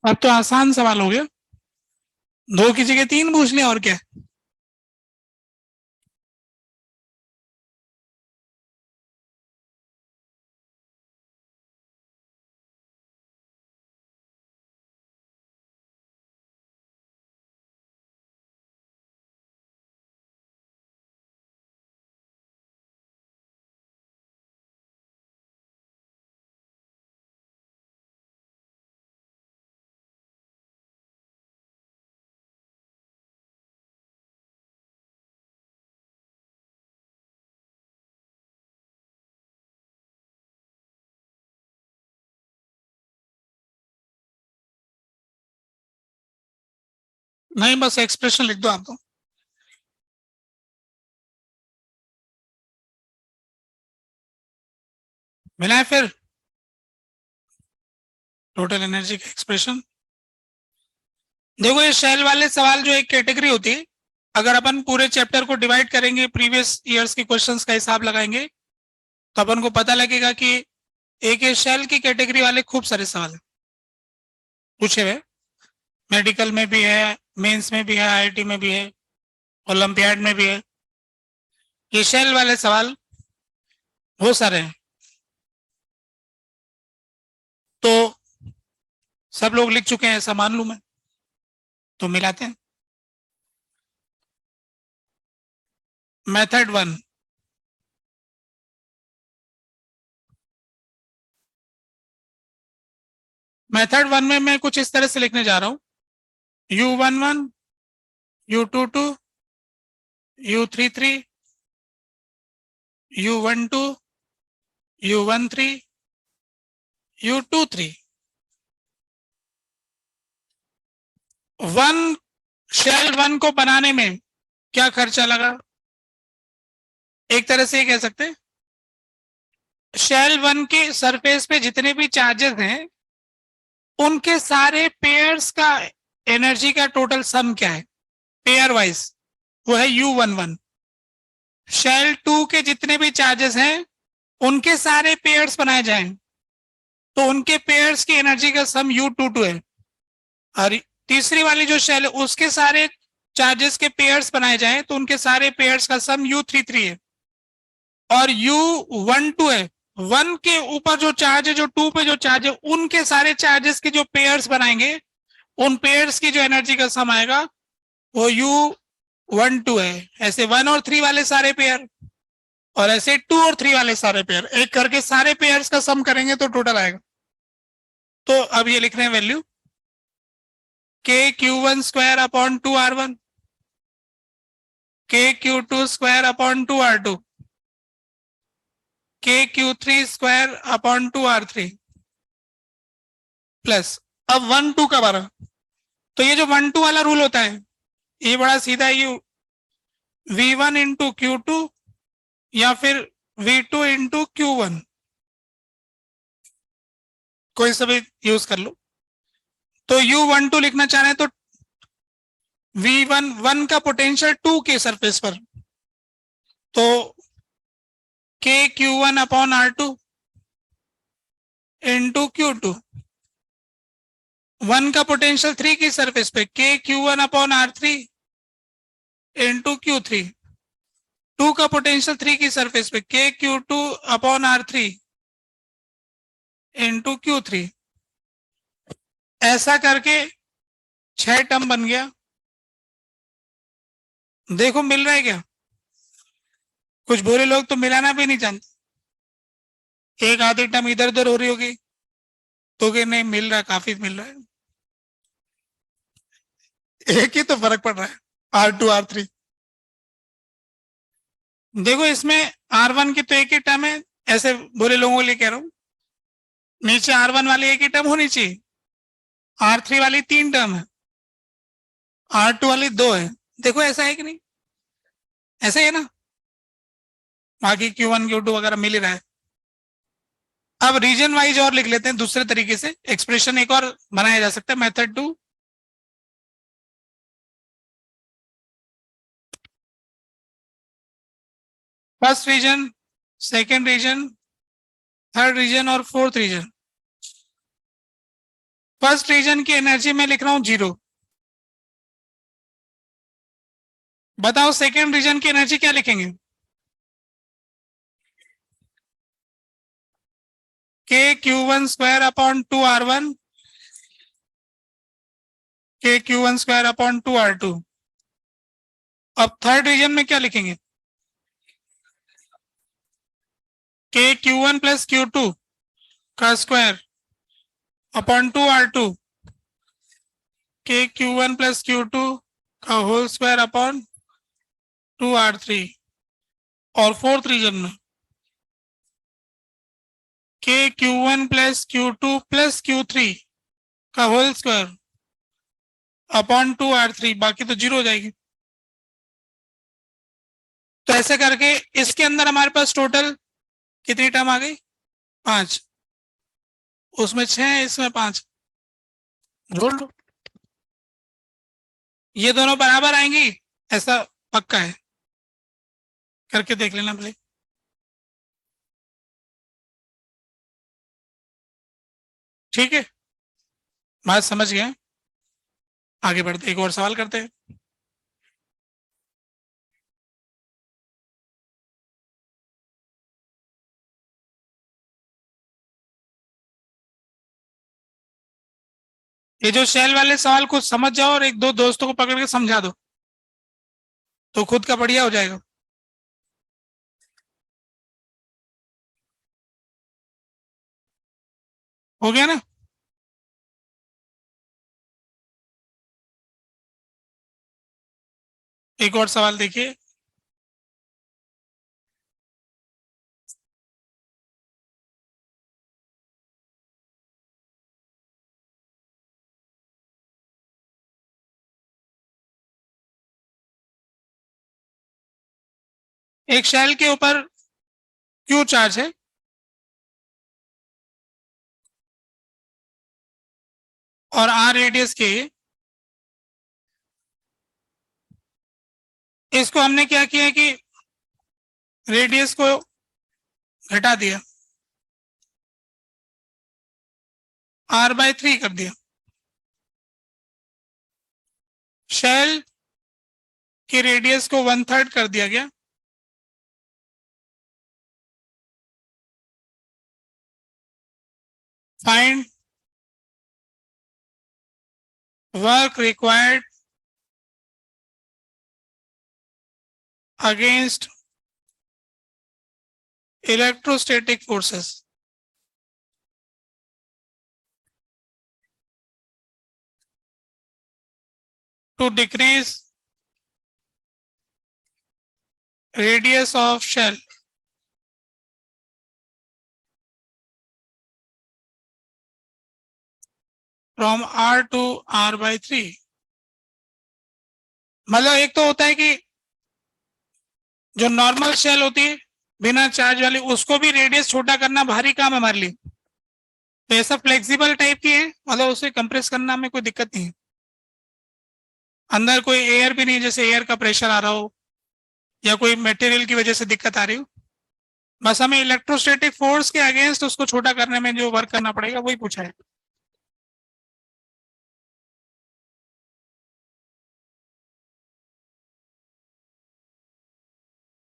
अब तो आसान सवाल हो गया, दो की जगह तीन पूछ लिया और क्या। नहीं बस एक्सप्रेशन लिख दो आप तो। मिला है फिर टोटल एनर्जी का एक्सप्रेशन। देखो ये शेल वाले सवाल जो एक कैटेगरी होती है, अगर अपन पूरे चैप्टर को डिवाइड करेंगे, प्रीवियस ईयर्स के क्वेश्चंस का हिसाब लगाएंगे, तो अपन को पता लगेगा कि एक ये शेल की कैटेगरी वाले खूब सारे सवाल पूछे हुए, मेडिकल में भी है, मेंस में भी है, आईआईटी में भी है, ओलंपियाड में भी है। ये शेल वाले सवाल बहुत सारे हैं, तो सब लोग लिख चुके हैं ऐसा मान लू मैं, तो मिलाते हैं। मेथड 1, मेथड 1 में मैं कुछ इस तरह से लिखने जा रहा हूं, U11, U22, U33, U12, U13, U23। One shell 1 को बनाने में क्या खर्चा लगा, एक तरह से ये कह सकते हैं शेल 1 के सरफेस पे जितने भी चार्जेस हैं उनके सारे पेयर्स का एनर्जी का टोटल सम क्या है पेयर वाइज, वो है U11। शेल 2 के जितने भी चार्जेस हैं उनके सारे पेयर्स बनाए जाएं तो उनके पेयर्स की एनर्जी का सम U22 है, और तीसरी वाली जो शेल है उसके सारे चार्जेस के पेयर्स बनाए जाएं तो उनके सारे पेयर्स का सम U33 है, और U12 है 1 के ऊपर जो चार्ज है, जो 2 पे जो चार्ज है, उनके सारे चार्जेस के जो पेयर्स बनाएंगे, उन पेयर्स की जो एनर्जी का सम आएगा वो U12 है। ऐसे 1 और 3 वाले सारे पेयर, और ऐसे 2 और 3 वाले सारे पेयर, एक करके सारे पेयर्स का सम करेंगे तो टोटल आएगा। तो अब ये लिख रहे हैं value KQ1 square upon 2R1, KQ2 square upon 2R2, KQ3 square upon 2R3 plus, अब 1-2 का बारह। तो ये जो 1-2 वाला रूल होता है, ये बड़ा सीधा है, V1 इंटू Q2 या फिर V2 इंटू Q1, कोई सा भी यूज कर लो। तो U12 लिखना चाह रहे हैं तो V1 1 का पोटेंशियल 2 के सरफेस पर, तो KQ1 upon R2 into Q2, 1 का पोटेंशियल 3 की सरफेस पे KQ1 upon R3 into Q3, 2 का पोटेंशियल 3 की सरफेस पे KQ2 upon R3 into Q3। ऐसा करके 6 टर्म बन गया। देखो मिल रहा है क्या? कुछ बुरे लोग तो मिलाना भी नहीं जानते, एक आधी टर्म इधर उधर हो रही होगी तो कि नहीं मिल रहा, काफी मिल रहा है, एक ही तो फर्क पड़ रहा है, R2 R3। देखो इसमें R1 की तो एक ही टर्म है, ऐसे बुरे लोगों के लिए कह रहा हूं, नीचे R1 वाली एक ही टर्म होनी चाहिए, R3 वाली 3 टर्म है, R2 वाली 2 है। देखो ऐसा है कि नहीं? ऐसा ही है ना? बाकी Q1 Q2 वगैरह मिल ही रहा है। अब रीजन वाइज और लिख लेते हैं दूसरे तरीके से, एक्सप्रेशन एक और बनाया जा सकता है, method 2। First region, second region, third region और फोर्थ रीजन। फर्स्ट रीजन की एनर्जी में लिख रहा हूं 0। बताओ सेकेंड रीजन की एनर्जी क्या लिखेंगे? KQ1 square upon 2R1, KQ1 square upon 2R2। अब थर्ड रीजन में क्या लिखेंगे? KQ1 प्लस Q2 का square upon 2R2, KQ1 plus Q2 का होल स्क्वायर अपॉन 2R3। और फोर्थ रीजन में KQ1 plus Q2 plus Q3 का होल स्क्वायर अपॉन 2R3, बाकी तो 0 हो जाएगी। तो ऐसे करके इसके अंदर हमारे पास टोटल कितनी टर्म आ गई? 5, उसमें 6, इसमें 5, जोड़ लो। ये दोनों बराबर आएंगी ऐसा पक्का है, करके देख लेना पहले। ठीक है, बात समझ गए? आगे बढ़ते एक और सवाल करते हैं। ये जो शेल वाले सवाल कुछ समझ जाओ और एक दो दोस्तों को पकड़ के समझा दो तो खुद का बढ़िया हो जाएगा। हो गया ना? एक और सवाल देखिए। एक शेल के ऊपर क्यू चार्ज है और आर रेडियस के, इसको हमने क्या किया कि रेडियस को घटा दिया, R/3 कर दिया। शेल के रेडियस को 1/3 कर दिया गया find work required against electrostatic forces. To decrease radius of shell from r to r/3। मतलब एक तो होता है कि जो नॉर्मल शेल होती है बिना चार्ज वाली, उसको भी रेडियस छोटा करना भारी काम है हमारे लिए। तो ऐसा फ्लेक्सिबल टाइप की है, मतलब उसे कंप्रेस करना में कोई दिक्कत नहीं है। अंदर कोई एयर भी नहीं, जैसे एयर का प्रेशर आ रहा हो या कोई मटेरियल की वजह से दिक्कत आ रही हो। बस हमें इलेक्ट्रोस्टैटिक फोर्स के अगेंस्ट उसको छोटा करने में जो वर्क करना पड़ेगा वही पूछा है।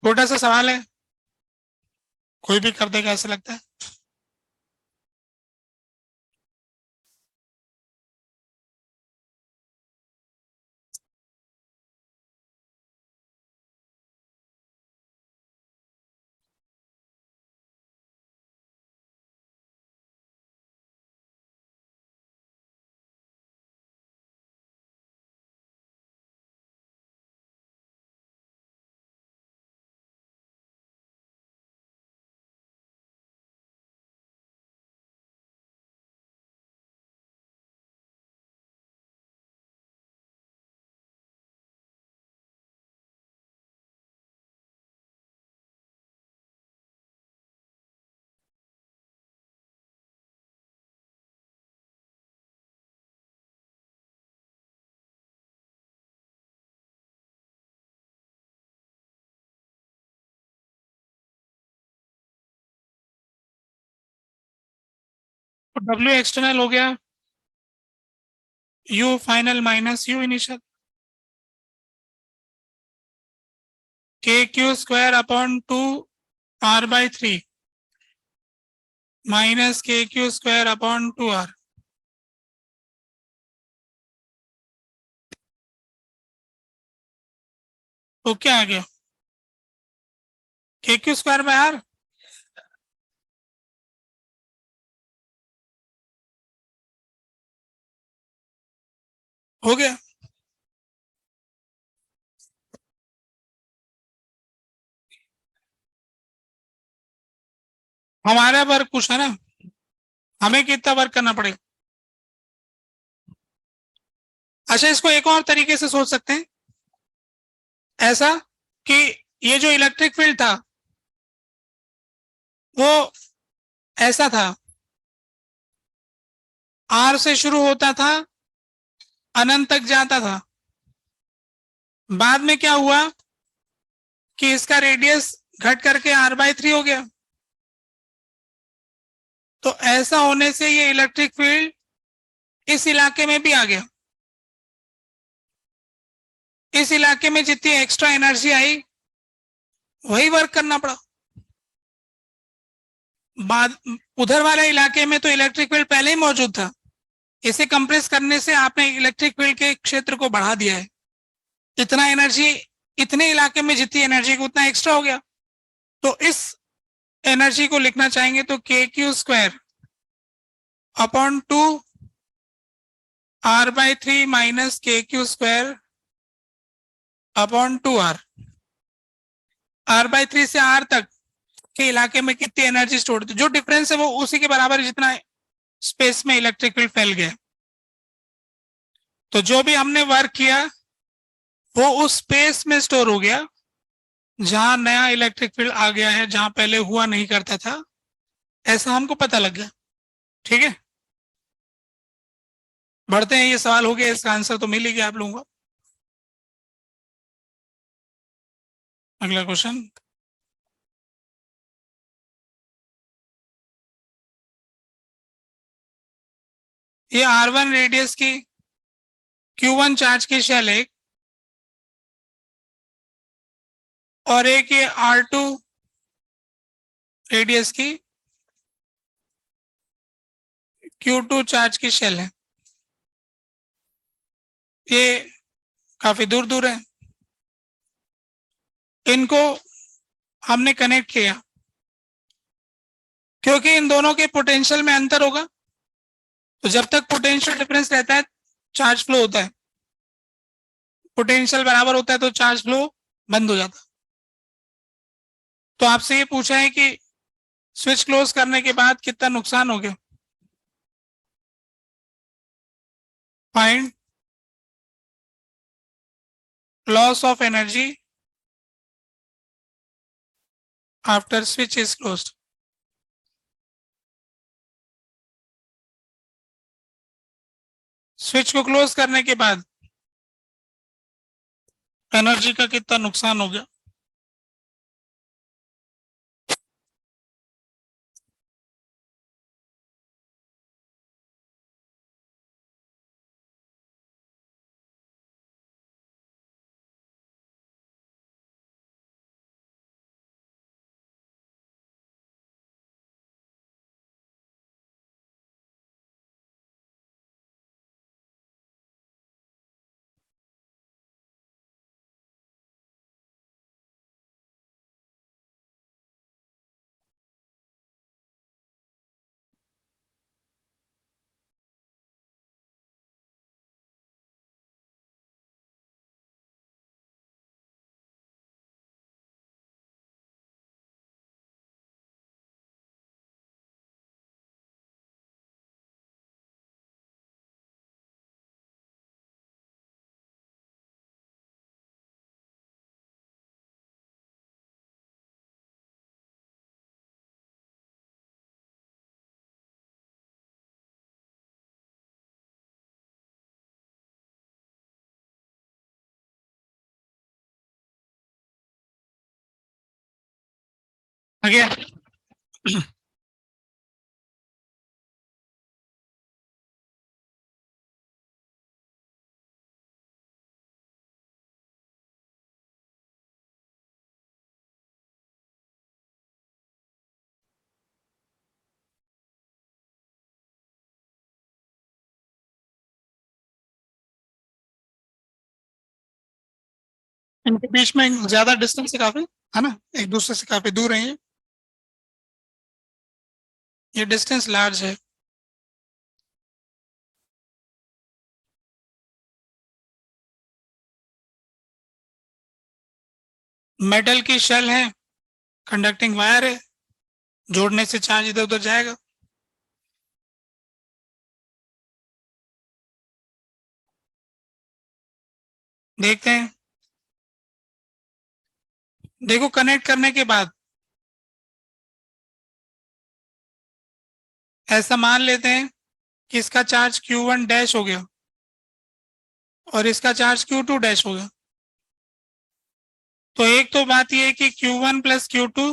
छोटा सा सवाल है, कोई भी कर देगा ऐसा लगता है। तो डब्ल्यू एक्सटर्नल हो गया, U final minus U initial, K Q square upon 2r/3 minus K Q square upon 2r। तो क्या आ गया, के क्यू स्क्वायर बाय आर। हो गया। हमारा वर्क पूछा ना, हमें कितना वर्क करना पड़ेगा। अच्छा, इसको एक और तरीके से सोच सकते हैं, ऐसा कि ये जो इलेक्ट्रिक फील्ड था वो ऐसा था, आर से शुरू होता था, अनंत तक जाता था। बाद में क्या हुआ कि इसका रेडियस घट करके r/3 हो गया। तो ऐसा होने से ये इलेक्ट्रिक फील्ड इस इलाके में भी आ गया। इस इलाके में जितनी एक्स्ट्रा एनर्जी आई वही वर्क करना पड़ा। बाद उधर वाले इलाके में तो इलेक्ट्रिक फील्ड पहले ही मौजूद था, इसे कंप्रेस करने से आपने इलेक्ट्रिक फील्ड के क्षेत्र को बढ़ा दिया है। इतना एनर्जी, इतने इलाके में जितनी एनर्जी को उतना एक्स्ट्रा हो गया। तो इस एनर्जी को लिखना चाहेंगे तो K Q square upon 2r/3 minus K Q square upon 2r। r/3 से r तक के इलाके में कितनी एनर्जी स्टोर थी, जो डिफरेंस है वो उसी के बराबर है जितना स्पेस में इलेक्ट्रिक फील्ड फैल गया। तो जो भी हमने वर्क किया वो उस स्पेस में स्टोर हो गया जहां नया इलेक्ट्रिक फील्ड आ गया है, जहां पहले हुआ नहीं करता था, ऐसा हमको पता लग गया। ठीक है, बढ़ते हैं। ये सवाल हो गया, इसका आंसर तो मिल ही गया आप लोगों को। अगला क्वेश्चन, ये r1 रेडियस की q1 चार्ज की शेल एक, और एक ये r2 रेडियस की Q2 चार्ज की शेल है, ये काफी दूर दूर है, इनको हमने कनेक्ट किया क्योंकि इन दोनों के पोटेंशियल में अंतर होगा, तो जब तक पोटेंशियल डिफरेंस रहता है चार्ज फ्लो होता है, पोटेंशियल बराबर होता है तो चार्ज फ्लो बंद हो जाता है। तो आपसे ये पूछा है कि स्विच क्लोज करने के बाद कितना नुकसान हो गया, find loss of energy after switch is closed. Switch को क्लोज करने के बाद एनर्जी का कितना नुकसान हो गया। आगे इनके बीच में ज्यादा डिस्टेंस है काफी, है ना, एक दूसरे से काफी दूर है ये डिस्टेंस लार्ज है। मेटल की शेल है, कंडक्टिंग वायर है, जोड़ने से चार्ज इधर उधर जाएगा। देखते हैं, देखो कनेक्ट करने के बाद ऐसा मान लेते हैं कि इसका चार्ज Q1 डैश हो गया और इसका चार्ज Q2 डैश हो गया। तो एक तो बात यह है कि Q1 plus Q2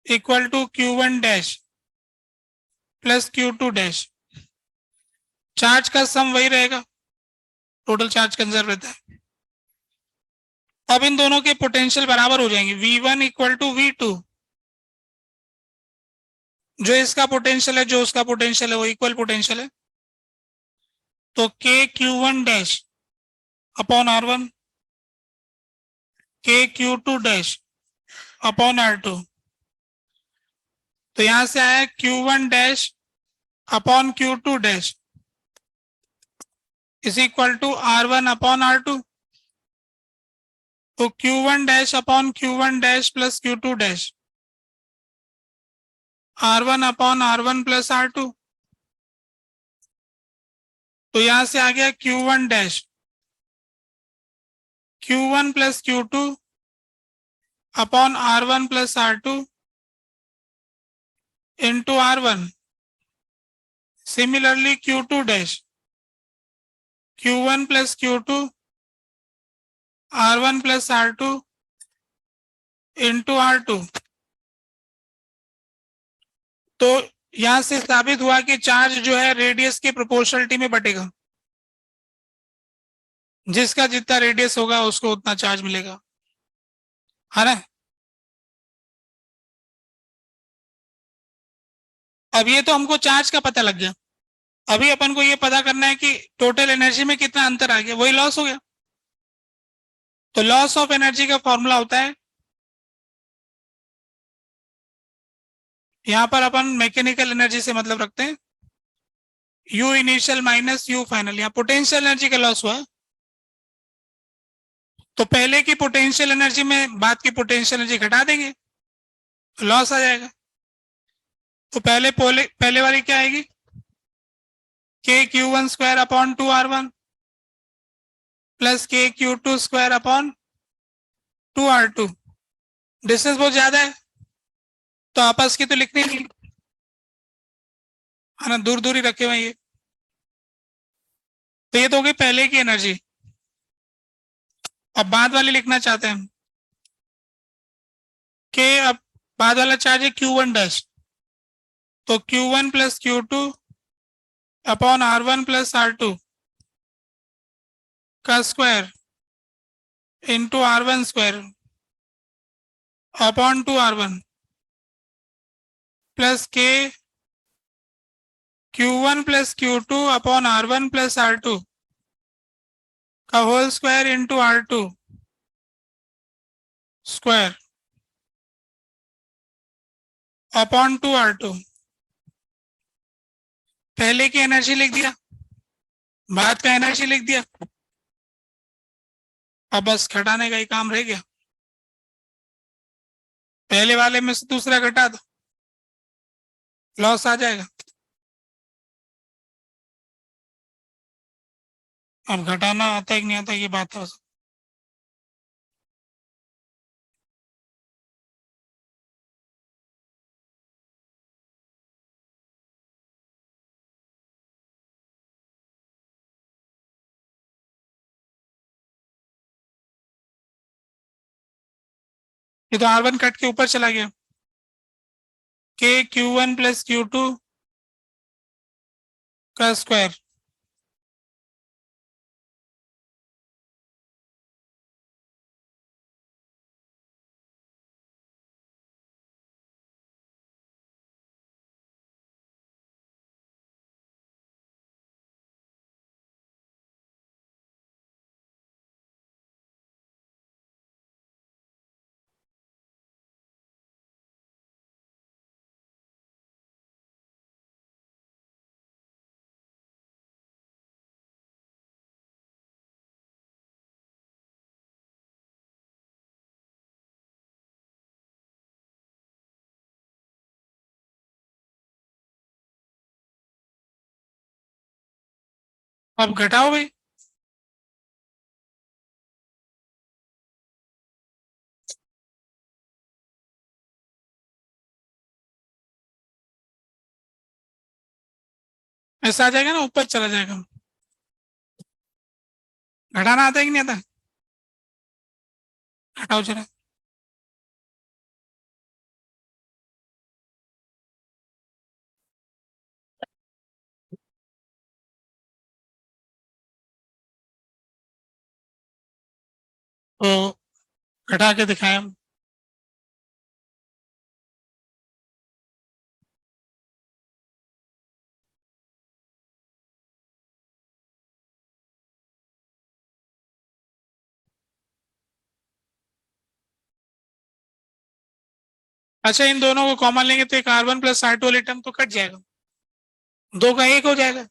equal to Q1 dash plus Q2 dash, charge का सम वही रहेगा, टोटल चार्ज कंजर्व रहता है। अब इन दोनों के पोटेंशियल बराबर हो जाएंगे, V1 इक्वल टू V2, जो इसका पोटेंशियल है जो उसका पोटेंशियल है वो इक्वल पोटेंशियल है। तो K Q1 dash upon R1 K Q2 dash upon R2, तो यहां से आया Q1 dash upon Q2 dash is equal to R1 upon R2। तो Q1 dash upon Q1 dash plus Q2 dash R1 upon R1 plus R2, तो यहां से आ गया Q1 dash Q1 plus Q2 upon R1 plus R2 into R1। Similarly Q2 dash Q1 plus Q2 R1 plus R2 into R2। तो यहां से साबित हुआ कि चार्ज जो है रेडियस के प्रोपोर्शनलिटी में बटेगा, जिसका जितना रेडियस होगा उसको उतना चार्ज मिलेगा, है ना। अब ये तो हमको चार्ज का पता लग गया, अभी अपन को ये पता करना है कि टोटल एनर्जी में कितना अंतर आ गया, वही लॉस हो गया। तो लॉस ऑफ एनर्जी का फॉर्मूला होता है, यहां पर अपन मैकेनिकल एनर्जी से मतलब रखते हैं, you initial minus you final. यहाँ पोटेंशियल एनर्जी का लॉस हुआ, तो पहले की पोटेंशियल एनर्जी में बाद की पोटेंशियल एनर्जी घटा देंगे, लॉस आ जाएगा। तो पहले वाली क्या आएगी, K Q one square upon 2r1 plus K Q two square upon 2r2। Distance बहुत ज्यादा है तो आपस की तो लिखनी नहीं है ना, दूर दूर ही रखे हुए ये। तो ये तो हो गई पहले की एनर्जी। अब बाद वाली लिखना चाहते हैं कि अब बाद वाला चार्ज है Q1 डैश, तो Q1 plus Q2 upon R1 plus R2 का square into R1 square upon 2R1 plus k Q1 plus Q2 upon R1 plus R2 का whole square into R2 square upon 2R2। पहले की एनर्जी लिख दिया, बाद का एनर्जी लिख दिया, अब बस घटाने का ही काम रह गया। पहले वाले में से दूसरा घटा दो, लॉस आ जाएगा। अब घटाना आता है कि नहीं आता ये बात है। ये तो R1 कट के ऊपर चला गया, के Q1 प्लस Q2 का स्क्वायर अब घटाओ भाई। ऐसा आ जाएगा ना, ऊपर चला जाएगा। घटाना आता है कि नहीं आता, घटाओ जरा। तो घटा के दिखाएं हम। अच्छा, इन दोनों को कॉमन लेंगे तो एक R1 प्लस R2 वाले टर्म तो कट जाएगा, दो का एक हो जाएगा।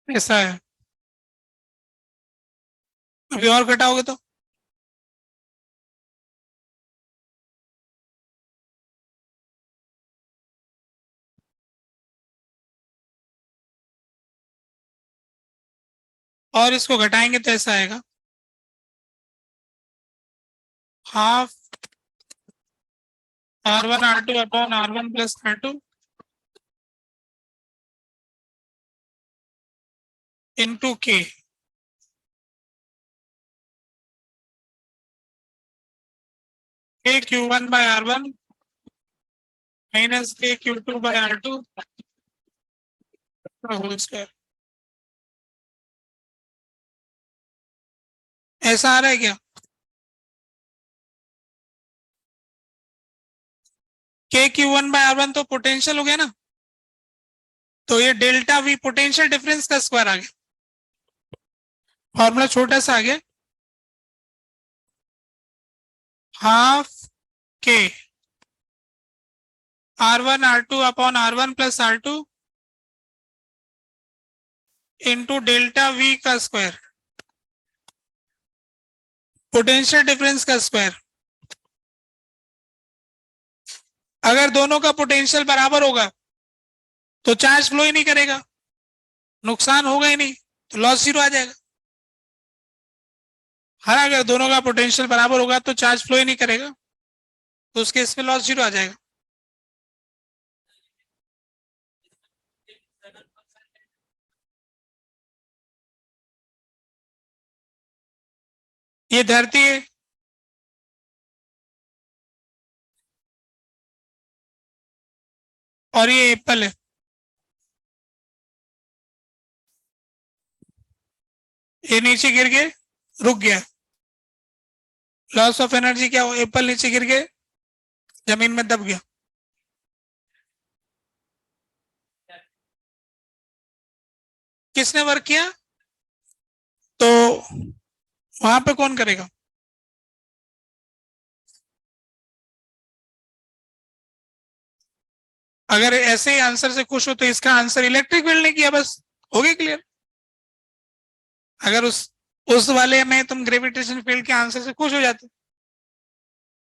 ऐसा है, अभी और घटाओगे तो और इसको घटाएंगे तो ऐसा आएगा, half R1 R2 upon R1 plus R2 into K K Q one by R one minus K Q two by R two whole square. ऐसा आ रहा है क्या? K Q one by R one तो पोटेंशियल हो गया ना, तो ये डेल्टा वी पोटेंशियल डिफरेंस का स्क्वायर आ गया। फॉर्मूला छोटा सा आ गया, half K R one R two upon R one plus R two into delta V का स्क्वायर, पोटेंशियल डिफरेंस का स्क्वायर। अगर दोनों का पोटेंशियल बराबर होगा तो चार्ज फ्लो ही नहीं करेगा, नुकसान होगा ही नहीं, तो लॉस जीरो आ जाएगा। हर अगर दोनों का पोटेंशियल बराबर होगा तो चार्ज फ्लो ही नहीं करेगा, तो उस केस में लॉस जीरो आ जाएगा। ये धरती है, और ये एप्पल है। ये नीचे गिर के रुक गया, लॉस ऑफ एनर्जी क्या हो? एप्पल नीचे गिर के जमीन में दब गया। किसने वर्क किया? तो वहां पे कौन करेगा? अगर ऐसे ही आंसर से खुश हो तो इसका आंसर इलेक्ट्रिक फील्ड ने किया, बस हो गई क्लियर। अगर उस वाले में तुम ग्रेविटेशन फील्ड के आंसर से खुश हो जाते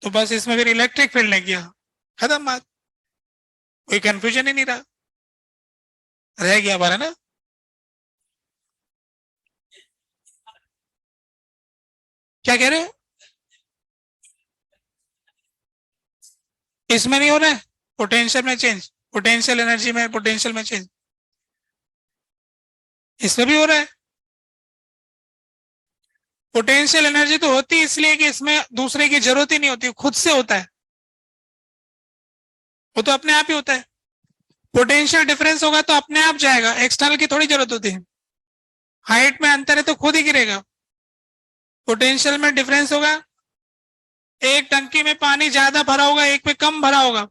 तो बस इसमें फिर इलेक्ट्रिक फील्ड ने किया, खत्म बात, कोई कंफ्यूजन ही नहीं रहा, रह गया हमारा ना। क्या कह रहे हो? इसमें नहीं हो रहा है पोटेंशियल में चेंज, पोटेंशियल एनर्जी में, पोटेंशियल में चेंज, इसमें भी हो रहा है। पोटेंशियल एनर्जी तो होती है इसलिए कि इसमें दूसरे की जरूरत ही नहीं होती, खुद से होता है, वो तो अपने आप ही होता है। पोटेंशियल डिफरेंस होगा तो अपने आप जाएगा, एक्सटर्नल की थोड़ी जरूरत होती है। हाइट में अंतर है तो खुद ही गिरेगा। पोटेंशियल में डिफरेंस होगा, एक टंकी में पानी ज्यादा भरा होगा, एक में कम भरा होगा,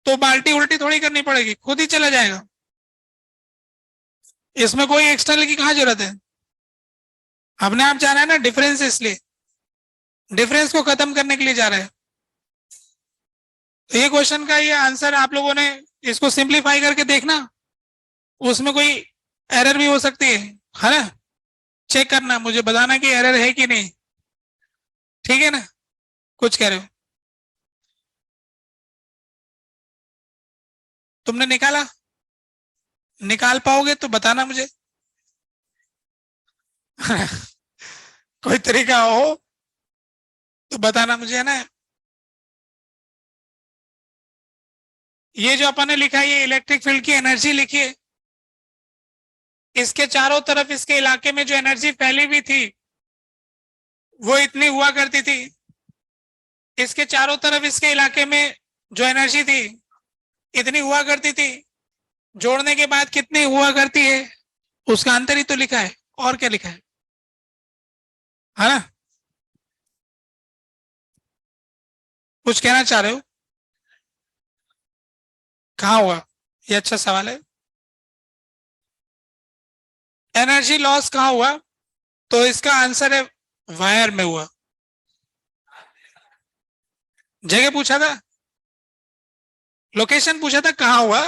तो बाल्टी उल्टी थोड़ी करनी पड़ेगी, खुद ही चला जाएगा। इसमें कोई एक्सटर्नल की कहां जरूरत है, अपने आप जा रहा है ना डिफरेंस, इसलिए डिफरेंस को खत्म करने के लिए जा रहा है। तो ये क्वेश्चन का ये आंसर आप लोगों ने इसको सिंप्लीफाई करके देखना, उसमें कोई एरर भी हो सकती है ना, चेक करना, मुझे बताना कि एरर है कि नहीं, ठीक है ना? कुछ कह रहे हो? तुमने निकाला, निकाल पाओगे तो बताना मुझे। कोई तरीका हो तो बताना मुझे, है ना। ये जो अपन ने लिखा है ये इलेक्ट्रिक फील्ड की एनर्जी लिखी है, इसके चारों तरफ इसके इलाके में जो एनर्जी फैली हुई थी वो इतनी हुआ करती थी, इसके चारों तरफ इसके इलाके में जो एनर्जी थी इतनी हुआ करती थी, जोड़ने के बाद कितनी हुआ करती है उसका अंतर ही तो लिखा है, और क्या लिखा है ना? कुछ कहना चाह रहे हो? कहाँ हुआ? ये अच्छा सवाल है। एनर्जी लॉस कहाँ हुआ? तो इसका आंसर है वायर में हुआ। जगह पूछा था, लोकेशन पूछा था, कहाँ हुआ?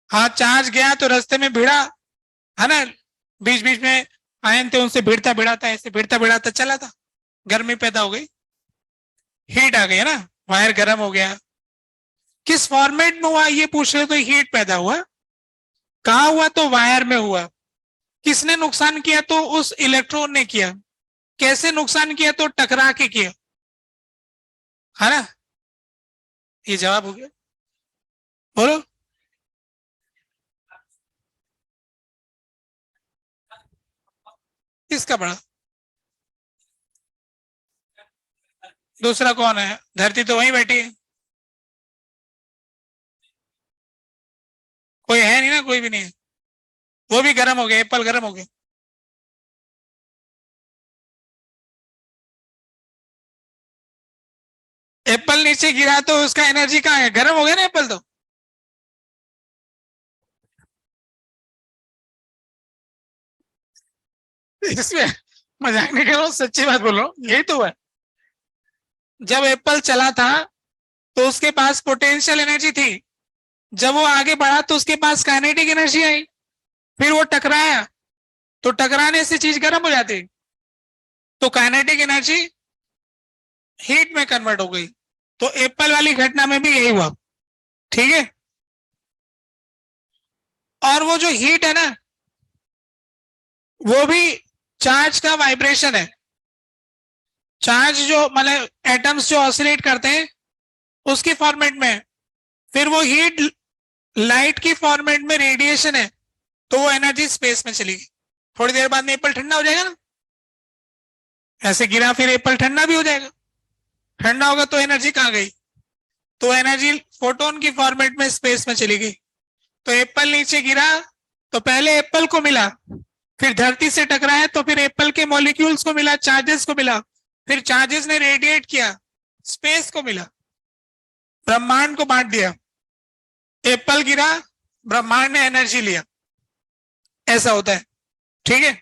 हाँ, चार्ज गया तो रास्ते में भिड़ा, है ना, बीच बीच में आयन थे उनसे भिड़ता भिड़ाता, ऐसे भिड़ता भिड़ाता चला था, गर्मी पैदा हो गई, हीट आ गई, है ना, वायर गर्म हो गया। किस फॉर्मेट में हुआ ये पूछ रहे हो, तो हीट पैदा हुआ। कहाँ हुआ? तो वायर में हुआ। किसने नुकसान किया? तो उस इलेक्ट्रॉन ने किया। कैसे नुकसान किया? तो टकरा के किया, है ना। ये जवाब हो गया, बोलो। किसका बड़ा? दूसरा कौन है? धरती तो वहीं बैठी है, कोई है नहीं ना, कोई भी नहीं है। वो भी गर्म हो गया, एप्पल गर्म हो गया। एप्पल नीचे गिरा तो उसका एनर्जी कहाँ है? गर्म हो गया ना एप्पल तो। इसमें मजाक नहीं कर रहा हूँ, सच्ची बात बोल रहा हूँ, यही तो है। जब एप्पल चला था तो उसके पास पोटेंशियल एनर्जी थी, जब वो आगे बढ़ा तो उसके पास काइनेटिक एनर्जी आई, फिर वो टकराया तो टकराने से चीज गर्म हो जाती, तो काइनेटिक एनर्जी हीट में कन्वर्ट हो गई। तो एप्पल वाली घटना में भी यही हुआ, ठीक है। और वो जो हीट है ना, वो भी चार्ज का वाइब्रेशन है। चार्ज जो मतलब एटम्स जो ऑसिलेट करते हैं उसकी फॉर्मेट में, फिर वो हीट लाइट की फॉर्मेट में रेडिएशन है, तो वो एनर्जी स्पेस में चली गई। थोड़ी देर बाद में एप्पल ठंडा हो जाएगा ना, ऐसे गिरा फिर एप्पल ठंडा भी हो जाएगा। ठंडा होगा तो एनर्जी कहाँ गई? तो एनर्जी फोटोन की फॉर्मेट में स्पेस में चली गई। तो एप्पल नीचे गिरा तो पहले एप्पल को मिला, फिर धरती से टकराया तो फिर एप्पल के मॉलिक्यूल्स को मिला, चार्जेस को मिला, फिर चार्जेस ने रेडिएट किया, स्पेस को मिला, ब्रह्मांड को बांट दिया। एप्पल गिरा, ब्रह्मांड ने एनर्जी लिया, ऐसा होता है, ठीक है।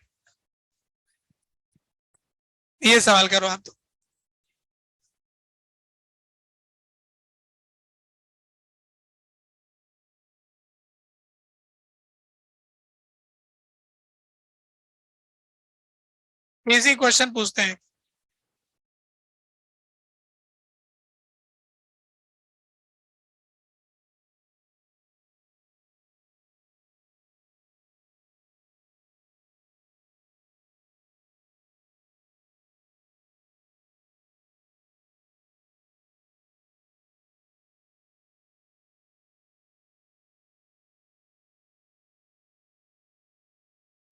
ये सवाल करो आप तो। इजी क्वेश्चन पूछते हैं।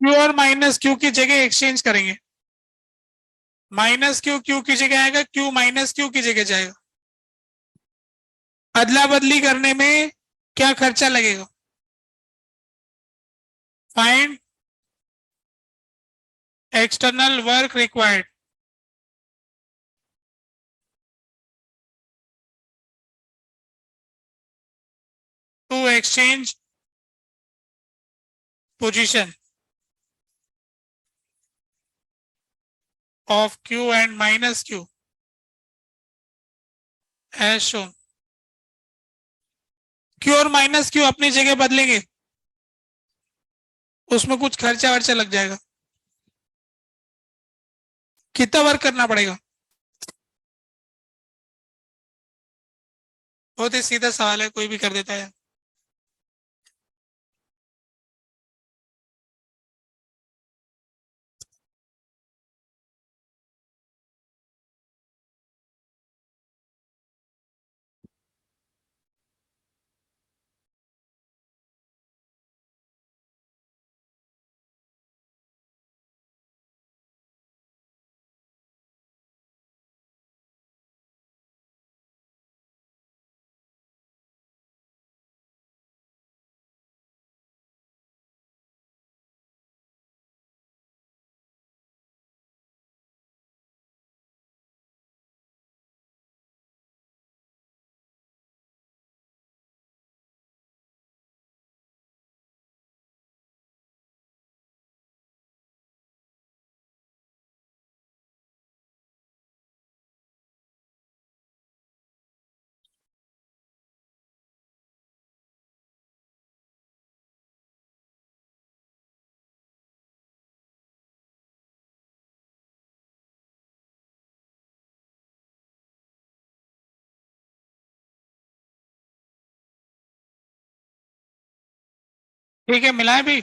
क्यू और माइनस क्यू की जगह एक्सचेंज करेंगे। माइनस क्यू क्यू की जगह आएगा, क्यू माइनस क्यू की जगह जाएगा। अदला बदली करने में क्या खर्चा लगेगा? Find external work required to exchange position of q and minus q as shown. Q और माइनस क्यू अपनी जगह बदलेंगे, उसमें कुछ खर्चा वर्चा लग जाएगा। कितना वर्क करना पड़ेगा? बहुत ही सीधा सवाल है, कोई भी कर देता है। ठीक है, मिलाए भी।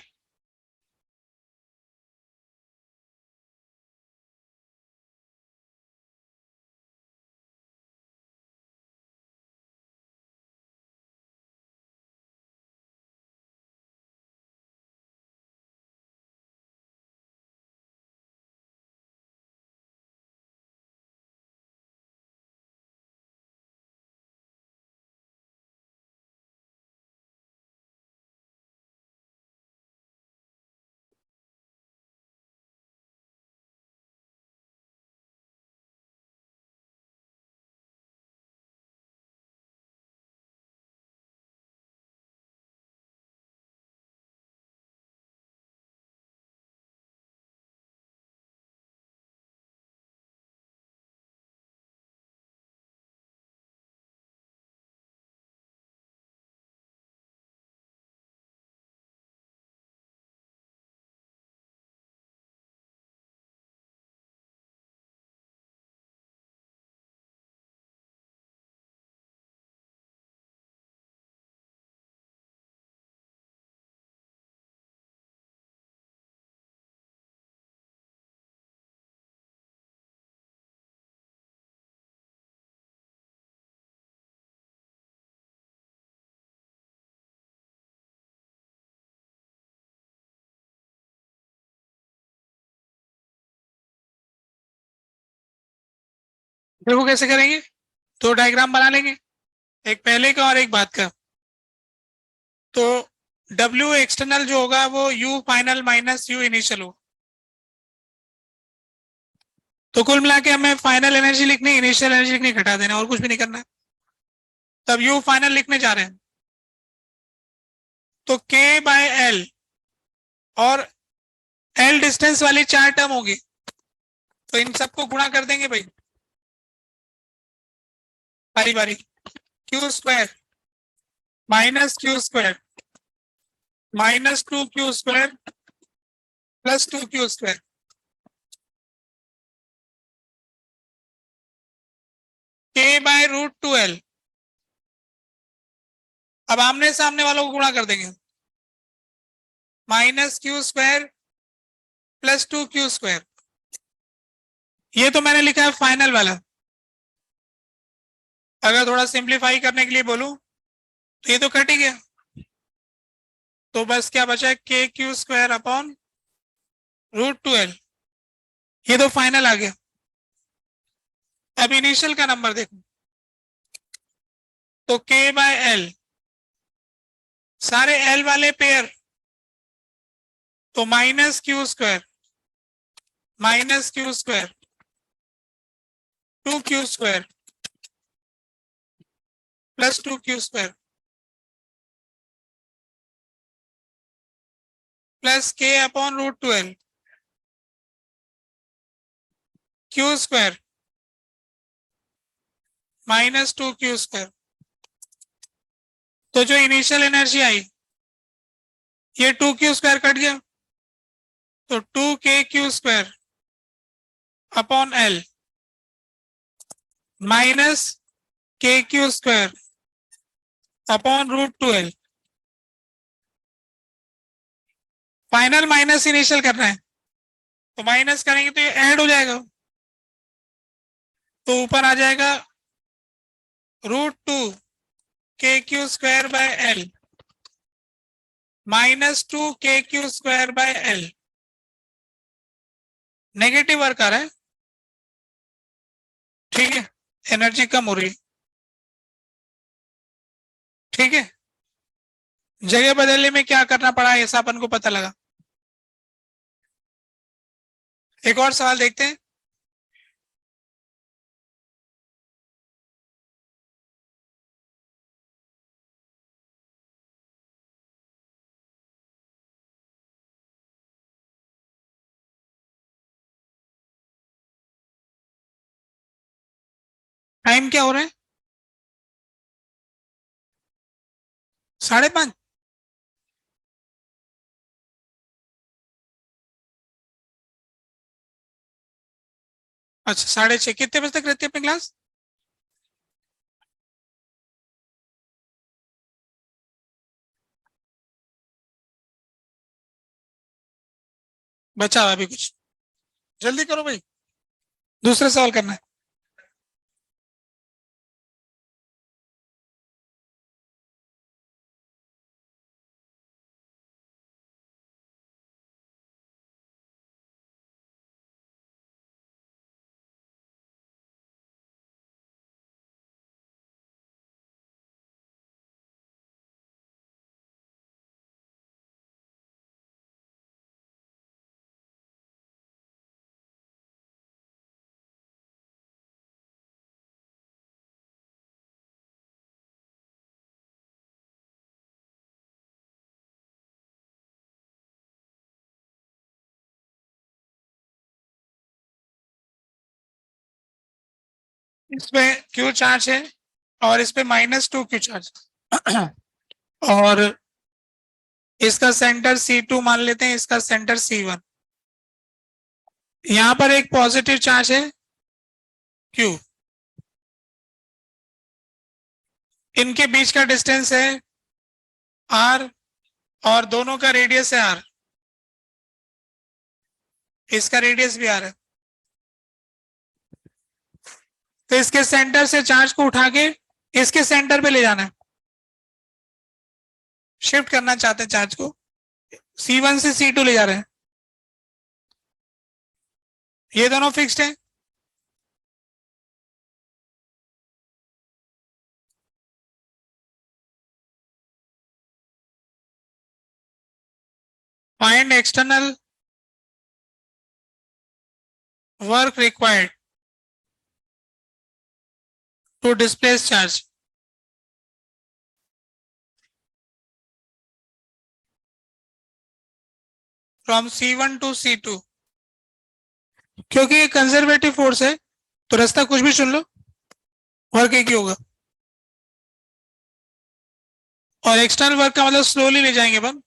देखो कैसे करेंगे, दो डायग्राम बना लेंगे, एक पहले का और एक बाद का। तो W एक्सटर्नल जो होगा वो U final minus U initial होगा। तो कुल मिला के हमें फाइनल एनर्जी लिखनी, इनिशियल एनर्जी लिखनी, घटा देना, और कुछ भी नहीं करना है। तब U फाइनल लिखने जा रहे हैं, तो K बाय L और L डिस्टेंस वाली चार टर्म होगी, तो इन सबको गुणा कर देंगे भाई बारी बारी। Q square minus q square minus 2Q square plus 2Q square, K by √2L। अब आमने सामने वालों को गुणा कर देंगे, minus q square plus 2Q square. ये तो मैंने लिखा है फाइनल वाला। अगर थोड़ा सिंप्लीफाई करने के लिए बोलूं तो ये तो कट ही गया, तो बस क्या बचा है, KQ स्क्वायर अपॉन √2L। ये तो फाइनल आ गया। अब इनिशियल का नंबर देखो, तो K बाय L, सारे L वाले पेयर, तो minus q square 2Q square plus 2Q square plus K upon √2L, Q square minus 2Q square. तो जो इनिशियल एनर्जी आई, ये 2Q स्क्वायर कट गया, तो 2KQ square upon L minus KQ square upon √2L। Final minus initial करना है, तो माइनस करेंगे तो ये ऐड हो जाएगा, तो ऊपर आ जाएगा √2KQ square by L minus 2KQ square by L। Negative work आ रहा है, ठीक है, एनर्जी कम हो रही है, ठीक है। जगह बदलने में क्या करना पड़ा ऐसा अपन को पता लगा। एक और सवाल देखते हैं। टाइम क्या हो रहा है, 5:30। अच्छा 6:30, कितने बजे तक रहती है अपनी क्लास? बचा हुआ अभी कुछ, जल्दी करो भाई, दूसरा सवाल करना है। इसमें क्यू चार्ज है और इस पे -2Q चार्ज और इसका सेंटर C2 मान लेते हैं, इसका सेंटर C1। यहां पर एक पॉजिटिव चार्ज है Q, इनके बीच का डिस्टेंस है R और दोनों का रेडियस है R, इसका रेडियस भी R है। तो इसके सेंटर से चार्ज को उठा के इसके सेंटर पे ले जाना है, शिफ्ट करना चाहते हैं चार्ज को, C1 से C2 ले जा रहे हैं। ये दोनों फिक्स्ड है, find external work required to displace charge. From C1 to C2, क्योंकि ये कंजर्वेटिव फोर्स है तो रास्ता कुछ भी चुन लो, वर्क एक ही होगा। और एक्सटर्नल वर्क का मतलब स्लोली ले जाएंगे अपन।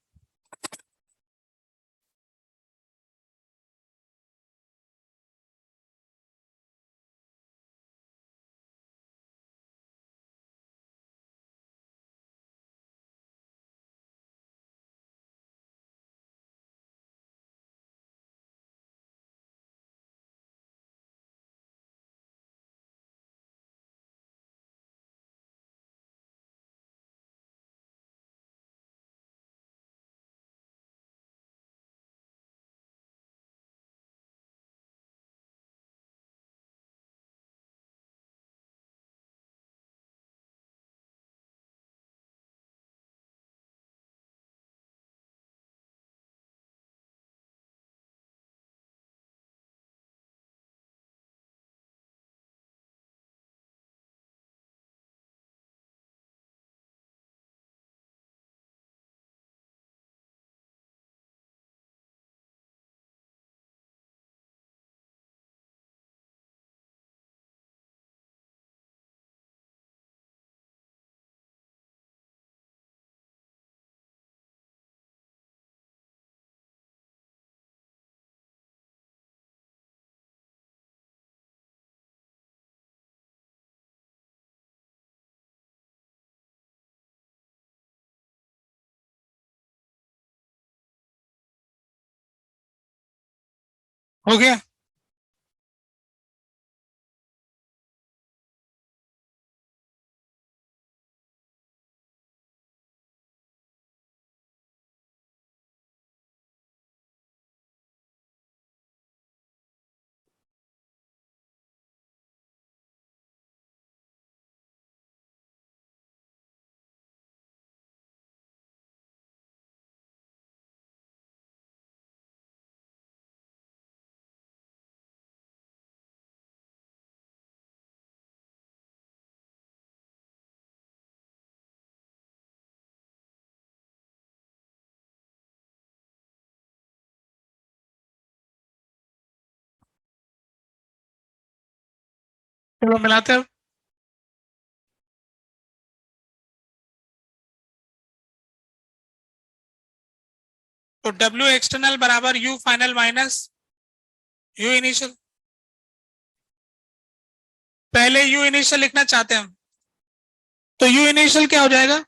हो गया। चलो मिलाते हैं। तो W एक्सटर्नल बराबर U final minus U initial. पहले U इनिशियल लिखना चाहते हैं हम, तो U इनिशियल क्या हो जाएगा,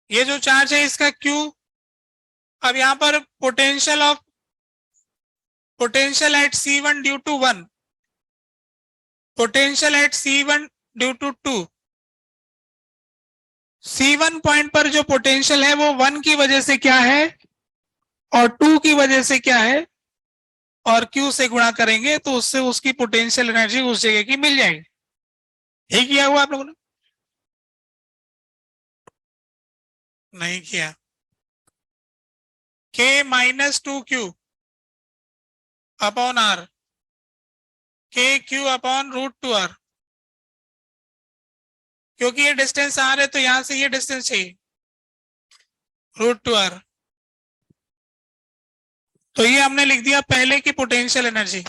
ये जो चार्ज है इसका Q। अब यहां पर potential at C1 due to 1, potential at C1 due to 2। C1 point पर जो पोटेंशियल है वो 1 की वजह से क्या है और 2 की वजह से क्या है, और Q से गुणा करेंगे तो उससे उसकी पोटेंशियल एनर्जी उस जगह की मिल जाएगी। यही किया हुआ आप लोगों ने? नहीं किया। K minus 2Q upon R, KQ upon √2R। क्योंकि ये डिस्टेंस R है तो यहां से ये डिस्टेंस चाहिए √2R। तो ये हमने लिख दिया पहले की पोटेंशियल एनर्जी।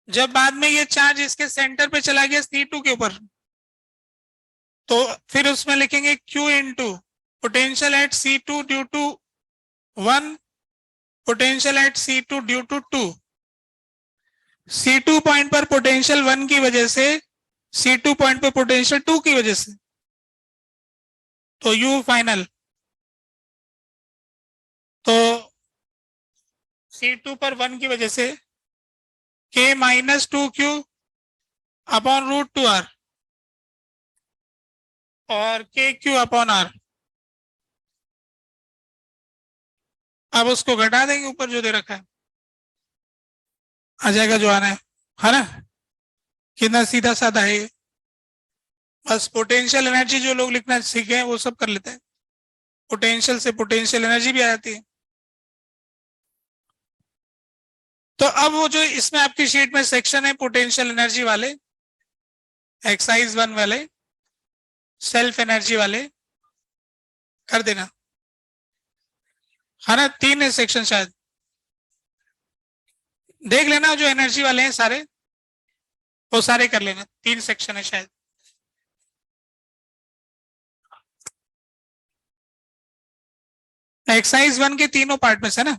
जब बाद में ये चार्ज इसके सेंटर पे चला गया C2 के ऊपर, तो फिर उसमें लिखेंगे Q into potential at C2 due to 1, potential at C2 due to 2। C2 point पर पोटेंशियल 1 की वजह से, C2 पॉइंट पर पोटेंशियल 2 की वजह से, तो U फाइनल। तो C2 पर 1 की वजह से K minus 2Q upon √2R और KQ अपॉन R। अब उसको घटा देंगे ऊपर जो दे रखा है, आ जाएगा जो आना है ना। कितना सीधा साधा है ये। बस पोटेंशियल एनर्जी जो लोग लिखना सीखे हैं वो सब कर लेते हैं। पोटेंशियल से पोटेंशियल एनर्जी भी आ जाती है। तो अब वो जो इसमें आपकी शीट में सेक्शन है पोटेंशियल एनर्जी वाले, एक्सरसाइज 1 वाले, सेल्फ एनर्जी वाले कर देना, है ना। 3 है सेक्शन शायद, देख लेना जो एनर्जी वाले हैं सारे, वो सारे कर लेना, 3 सेक्शन है शायद। एक्सरसाइज 1 के तीनों पार्ट में से ना।